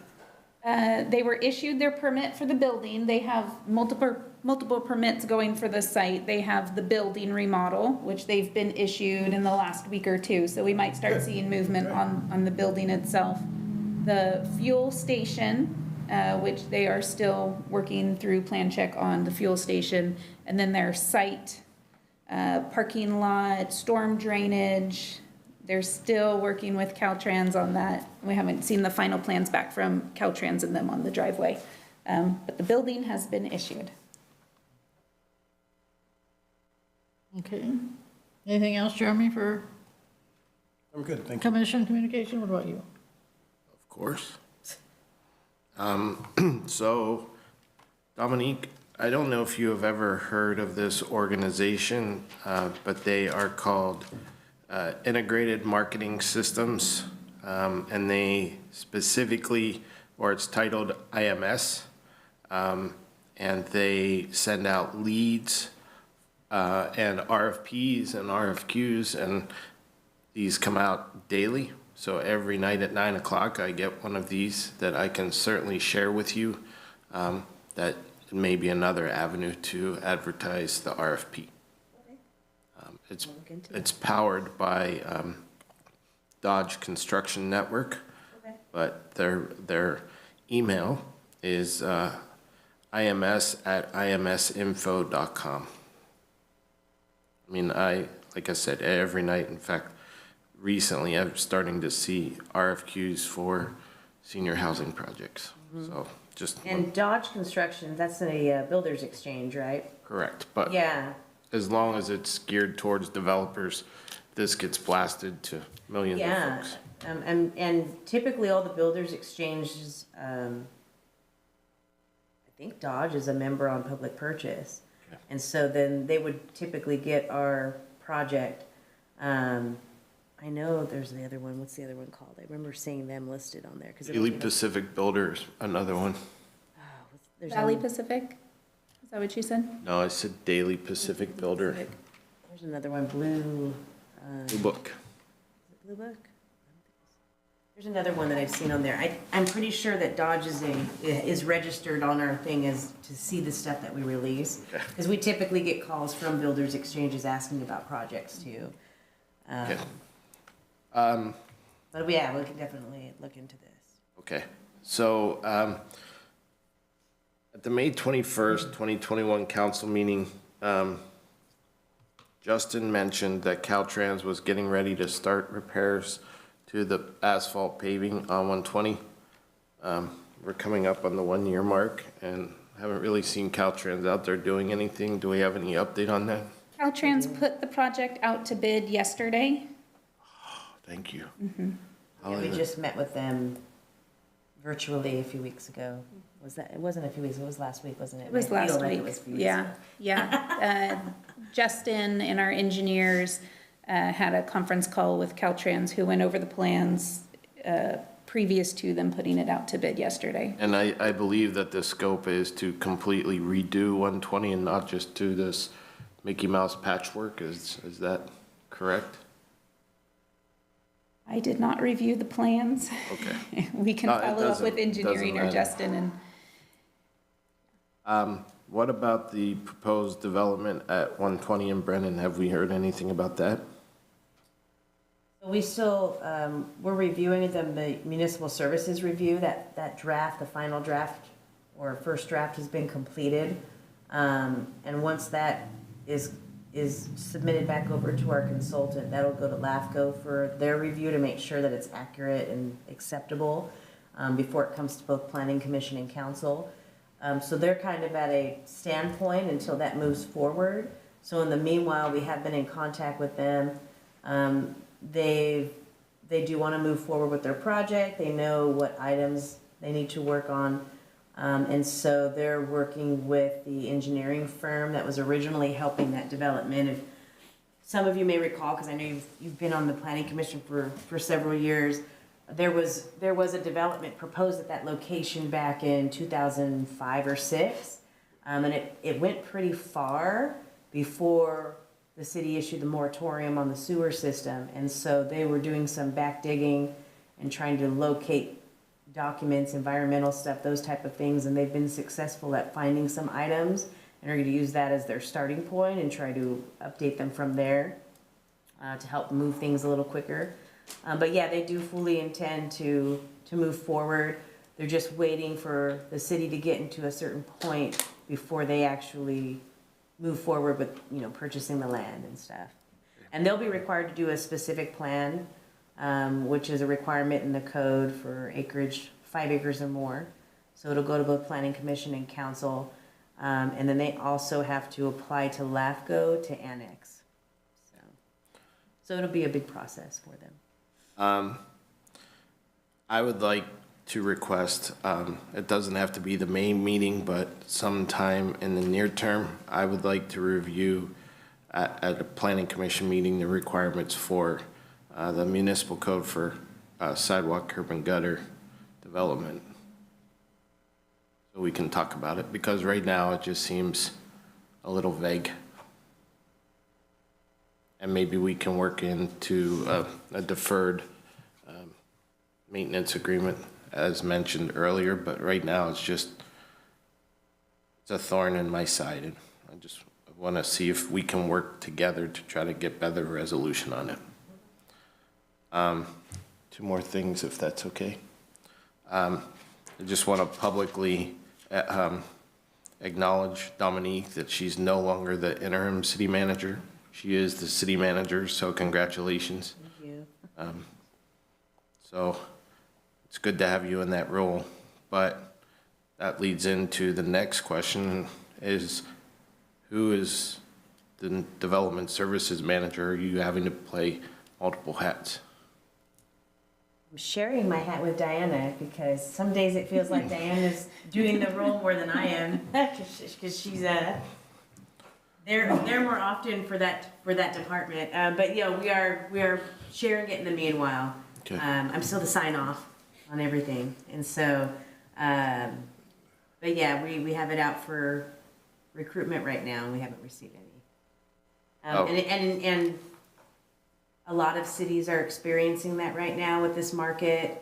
They were issued their permit for the building. They have multiple permits going for the site. They have the building remodel, which they've been issued in the last week or two. So we might start seeing movement on the building itself. The fuel station, which they are still working through plan check on the fuel station. And then their site, parking lot, storm drainage. They're still working with Caltrans on that. We haven't seen the final plans back from Caltrans and them on the driveway. But the building has been issued. Okay. Anything else, Jeremy, for I'm good, thank you. commission communication? What about you? Of course. So, Dominique, I don't know if you have ever heard of this organization, but they are called Integrated Marketing Systems, and they specifically, or it's titled IMS, and they send out leads and RFPs and RFQs, and these come out daily. So every night at 9 o'clock, I get one of these that I can certainly share with you. That may be another avenue to advertise the RFP. It's powered by Dodge Construction Network, but their email is ims@imsinfo.com. I mean, like I said, every night, in fact, recently I'm starting to see RFQs for senior housing projects. So just. And Dodge Construction, that's a builder's exchange, right? Correct, but Yeah. as long as it's geared towards developers, this gets blasted to millions of Yeah, folks. and typically all the builders exchanges, I think Dodge is a member on public purchase. Okay. And so then they would typically get our project. I know there's the other one, what's the other one called? I remember seeing them listed on there. Elite Pacific Builders, another one. Valley Pacific? Is that what you said? No, I said Daily Pacific Builder. There's another one, Blue Book. Blue Book? There's another one that I've seen on there. I'm pretty sure that Dodge is registered on our thing as to see the stuff that we release. Because we typically get calls from builders exchanges asking about projects too. Okay. But yeah, we can definitely look into this. Okay, so at the May 21st, 2021 council meeting, Justin mentioned that Caltrans was getting ready to start repairs to the asphalt paving on 120. We're coming up on the 1 year mark and haven't really seen Caltrans out there doing anything. Do we have any update on that? Caltrans put the project out to bid yesterday. Thank you. Yeah, we just met with them virtually a few weeks ago. Was that, it wasn't a few weeks, it was last week, wasn't it? It was I feel last like week. it was a few weeks Yeah, ago. yeah. Justin and our engineers had a conference call with Caltrans, who went over the plans previous to them putting it out to bid yesterday. And I believe that the scope is to completely redo 120 and not just do this Mickey Mouse patchwork. Is that correct? I did not review the plans. Okay. We can No, it follow up with doesn't engineering or matter. Justin and. What about the proposed development at 120 in Brennan? Have we heard anything about that? We still, we're reviewing the municipal services review, that draft, the final draft or first draft has been completed. And once that is submitted back over to our consultant, that'll go to LAFCO for their review to make sure that it's accurate and acceptable before it comes to both Planning Commission and Council. So they're kind of at a standpoint until that moves forward. So in the meanwhile, we have been in contact with them. They do want to move forward with their project. They know what items they need to work on. And so they're working with the engineering firm that was originally helping that development. If some of you may recall, because I know you've been on the Planning Commission for several years, there was a development proposed at that location back in 2005 or 6. And it went pretty far before the city issued the moratorium on the sewer system. And so they were doing some back digging and trying to locate documents, environmental stuff, those type of things. And they've been successful at finding some items and are going to use that as their starting point and try to update them from there to help move things a little quicker. But yeah, they do fully intend to move forward. They're just waiting for the city to get into a certain point before they actually move forward with, purchasing the land and stuff. And they'll be required to do a specific plan, which is a requirement in the code for acreage, 5 acres or more. So it'll go to both Planning Commission and Council. And then they also have to apply to LAFCO to annex. So it'll be a big process for them. I would like to request, it doesn't have to be the main meeting, but sometime in the near term, I would like to review at a planning commission meeting the requirements for the municipal code for sidewalk, curb and gutter development. so we can talk about it, because right now it just seems a little vague. And maybe we can work into a deferred maintenance agreement, as mentioned earlier, but right now it's a thorn in my side, and I just want to see if we can work together to try to get better resolution on it. Two more things, if that's okay. I just want to publicly acknowledge Dominique that she's no longer the interim city manager. She is the city manager, so congratulations. Thank you. So it's good to have you in that role, but that leads into the next question is, who is the development services manager? Are you having to play multiple hats? I'm sharing my hat with Diana because some days it feels like Diana's doing the role more than I am, because she's there more often for that department. But yeah, we are sharing it in the meanwhile. Okay. I'm still the sign off on everything, and so, but yeah, we have it out for recruitment right now, and we haven't received any. Oh. And a lot of cities are experiencing that right now with this market.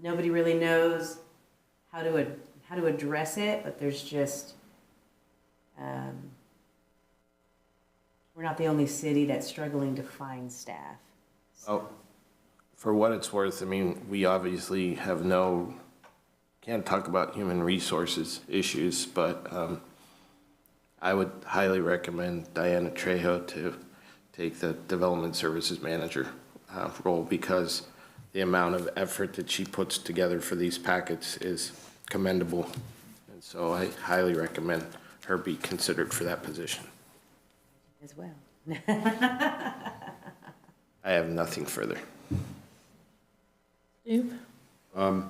Nobody really knows how to address it, but there's just, we're not the only city that's struggling to find staff. Oh, for what it's worth, I mean, we obviously can't talk about human resources issues, but I would highly recommend Diana Trejo to take the development services manager role, because the amount of effort that she puts together for these packets is commendable. And so I highly recommend her be considered for that position. As well. I have nothing further. Steve? No,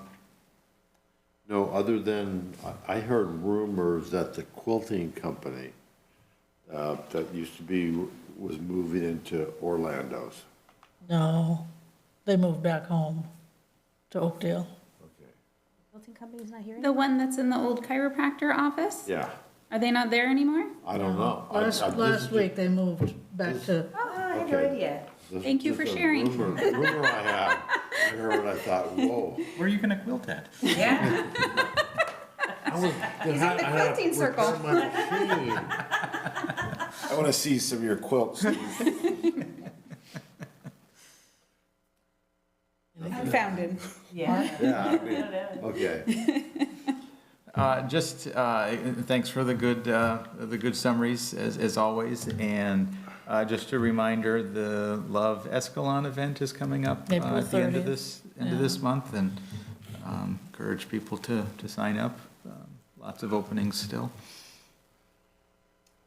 other than, I heard rumors that the quilting company that used to be, was moving into Orlando's. No, they moved back home to Oakdale. Okay. Quilting company's not here The one that's in the old chiropractor office? Yeah, Are they not there anymore? I don't know. Last week, they moved back to, Oh, I had no Okay. idea. Thank you for sharing. Rumor I had, I heard, I thought, whoa. Where are you gonna quilt at? Yeah. He's in the quilting circle. I want to see some of your quilts. Founded. Yeah. Yeah, I mean, okay. Thanks for the good summaries as always, and just a reminder, the Love Escalon event is coming up April at the end of 30th. this month, and encourage people to sign up. Lots of openings still.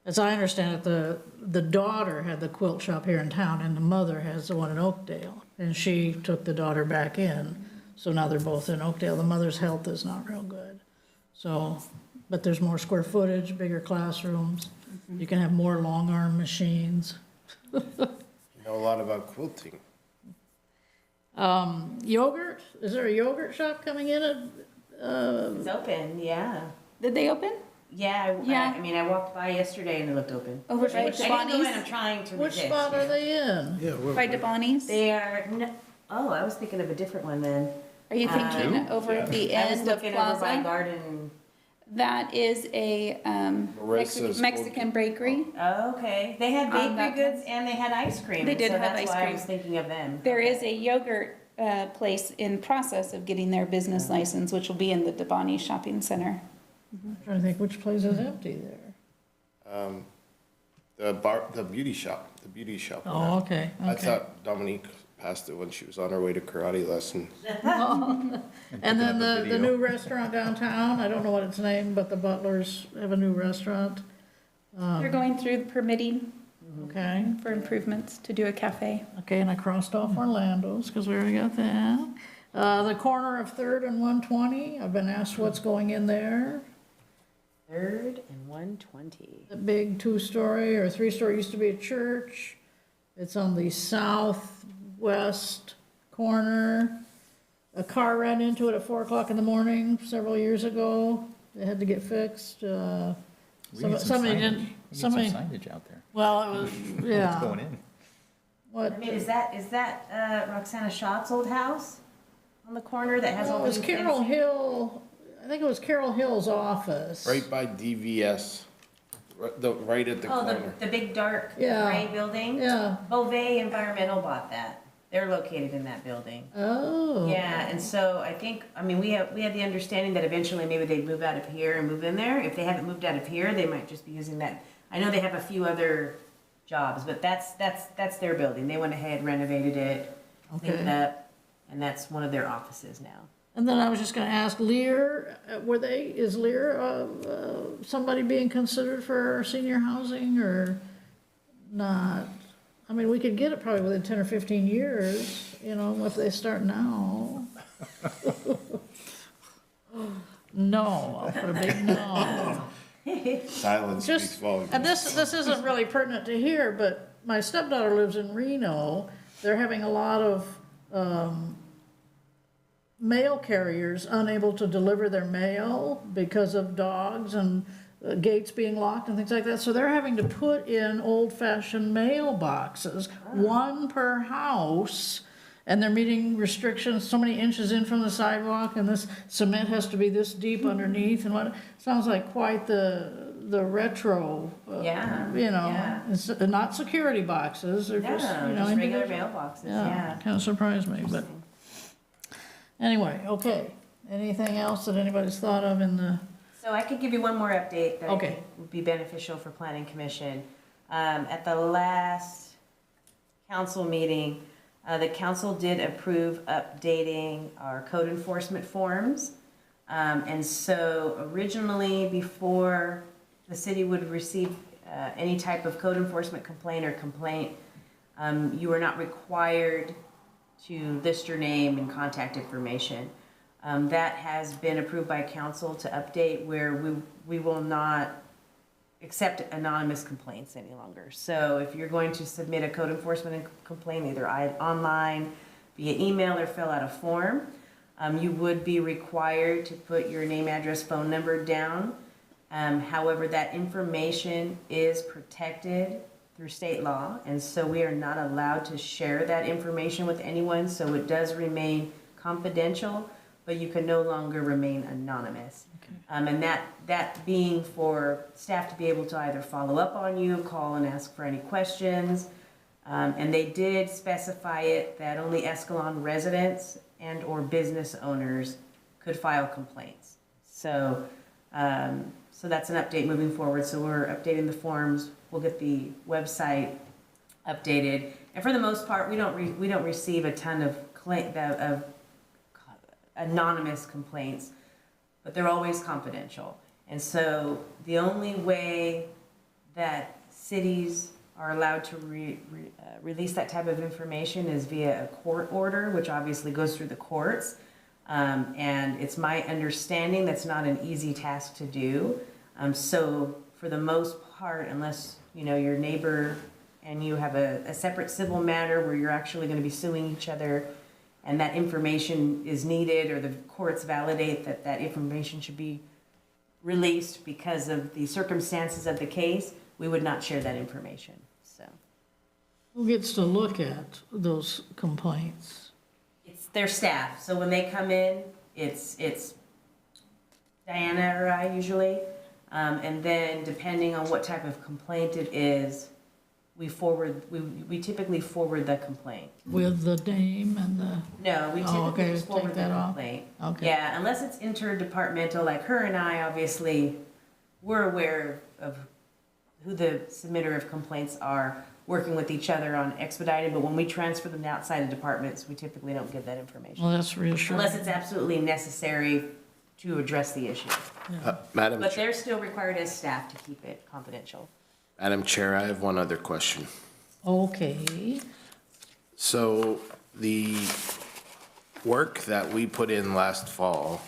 as I understand it, the daughter had the quilt shop here in town, and the mother has the one in Oakdale. And she took the daughter back in, so now they're both in Oakdale. The mother's health is not real good. So, but there's more square footage, bigger classrooms. You can have more long arm machines. You know a lot about quilting. Yogurt, is there a yogurt shop coming in at, It's open, yeah. Did they open? Yeah, Yeah. I mean, I walked by yesterday and it looked open. Over by I didn't go in, I'm Devani's? trying to which resist. spot are they in? By Devani's? They are, oh, I was thinking of a different one then. Are you thinking over at the I was end of looking over by Plaza? Garden. That is a Marissa's Mexican bakery. Oh, okay. They had On that bakery goods and they had ice cream. They did so have that's ice why I cream. was thinking of them. There is a yogurt place in process of getting their business license, which will be in the Devani Shopping Center. I'm trying to think which place is empty there. The beauty shop. Oh, okay, I okay. thought Dominique passed it when she was on her way to karate lesson. And then the new restaurant downtown, I don't know what it's named, but the Butlers have a new restaurant. They're going through the permitting Okay, for improvements to do a cafe. okay, and I crossed off Orlando's, because we already got that. The corner of Third and 120, I've been asked what's going in there. 3rd and 120. The big 2-story or 3-story used to be a church. It's on the southwest corner. a car ran into it at 4 o'clock in the morning several years ago. It had to get fixed. We need some Somebody signage. didn't, We need somebody, some signage out there. well, it was, What's yeah. going in? What? I mean, is that Roxana Schott's old house on the corner that has Well, all it was these Carol fencing? Hill, I think it was Carol Hill's office. Right by DVS, right at the Oh, corner. the big dark Yeah. gray building? Yeah. Beauvais Environmental bought that. They're located in that building. Oh. Yeah, and so I think, I mean, we had the understanding that eventually maybe they'd move out of here and move in there. If they haven't moved out of here, they might just be using that. I know they have a few other jobs, but that's their building. They went ahead, renovated it, cleaned it Okay. up, and that's one of their offices now. And then I was just gonna ask Lear, is Lear, somebody being considered for senior housing or not? I mean, we could get it probably within 10 or 15 years, you know, if they start now. No, I'll put a big no. Silence speaks Just, volumes. and this isn't really pertinent to here, but my stepdaughter lives in Reno. They're having a lot of, mail carriers unable to deliver their mail because of dogs and gates being locked and things like that. So they're having to put in old-fashioned mailboxes, one per house, and they're meeting restrictions so many inches in from the sidewalk, and this cement has to be this deep underneath, and what, sounds like quite the retro, Yeah, you know. yeah. It's not security boxes, they're just, No, you know. just regular individual. mailboxes, Yeah, yeah. kind of surprised me, but. Anyway, okay. Anything else that anybody's thought of in the, So I could give you one more update that I Okay. think would be beneficial for planning commission. At the last council meeting, the council did approve updating our code enforcement forms. And so originally, before the city would receive any type of code enforcement complaint, you were not required to list your name and contact information. That has been approved by council to update where we will not accept anonymous complaints any longer. So if you're going to submit a code enforcement complaint, either online, via email, or fill out a form, you would be required to put your name, address, phone number down. However, that information is protected through state law, and so we are not allowed to share that information with anyone, so it does remain confidential, but you can no longer remain anonymous. And that being for staff to be able to either follow up on you, call and ask for any questions, and they did specify it that only Escalon residents and or business owners could file complaints. So, so that's an update moving forward, so we're updating the forms. We'll get the website updated, and for the most part, we don't receive a ton of anonymous complaints, but they're always confidential. And so the only way that cities are allowed to release that type of information is via a court order, which obviously goes through the courts. And it's my understanding that's not an easy task to do. So for the most part, unless your neighbor and you have a separate civil matter where you're actually going to be suing each other, and that information is needed, or the courts validate that that information should be released because of the circumstances of the case, we would not share that information. So who gets to look at those complaints? it's their staff. So when they come in, it's Diana or I usually, and then depending on what type of complaint it is, we typically forward the complaint. With the name and the, No, we Oh, typically okay, just forward take the that off. complaint. Okay. Yeah, unless it's interdepartmental, like her and I, obviously, we're aware of who the submitter of complaints are, working with each other on expedited, but when we transfer them to outside of departments, we typically don't give that information. well, that's reassuring. Unless it's absolutely necessary to address the issue. Madam But Chair. they're still required as staff to keep it confidential. Madam Chair, I have one other question. Okay, So the work that we put in last fall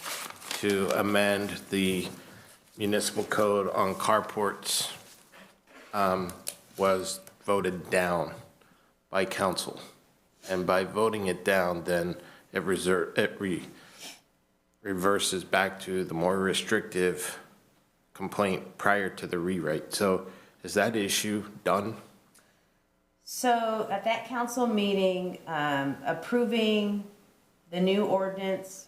to amend the municipal code on carports was voted down by council. And by voting it down, then reverses back to the more restrictive complaint prior to the rewrite. So is that issue done? So at that council meeting, approving the new ordinance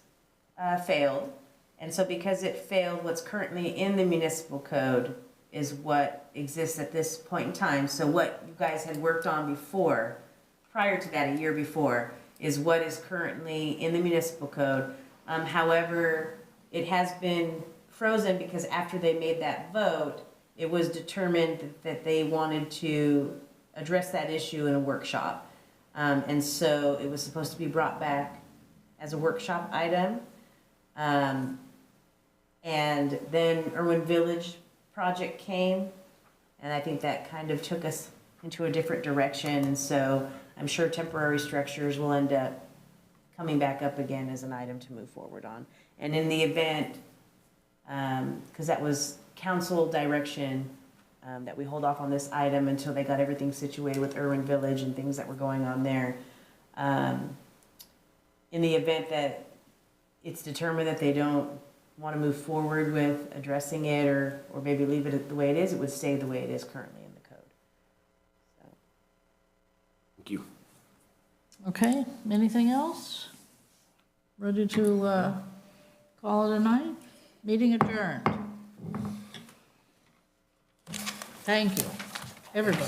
failed. And so because it failed, what's currently in the municipal code is what exists at this point in time. So what you guys had worked on before, prior to that, a year before, is what is currently in the municipal code. However, it has been frozen because after they made that vote, it was determined that they wanted to address that issue in a workshop. And so it was supposed to be brought back as a workshop item. And then Irwin Village project came, and I think that kind of took us into a different direction. And so I'm sure temporary structures will end up coming back up again as an item to move forward on. And in the event, because that was council direction, that we hold off on this item until they got everything situated with Irwin Village and things that were going on there. In the event that it's determined that they don't want to move forward with addressing it, or maybe leave it the way it is, it would stay the way it is currently in the code. So. Thank you. Okay, anything else? Ready to call it a night? Meeting adjourned. Thank you, everybody.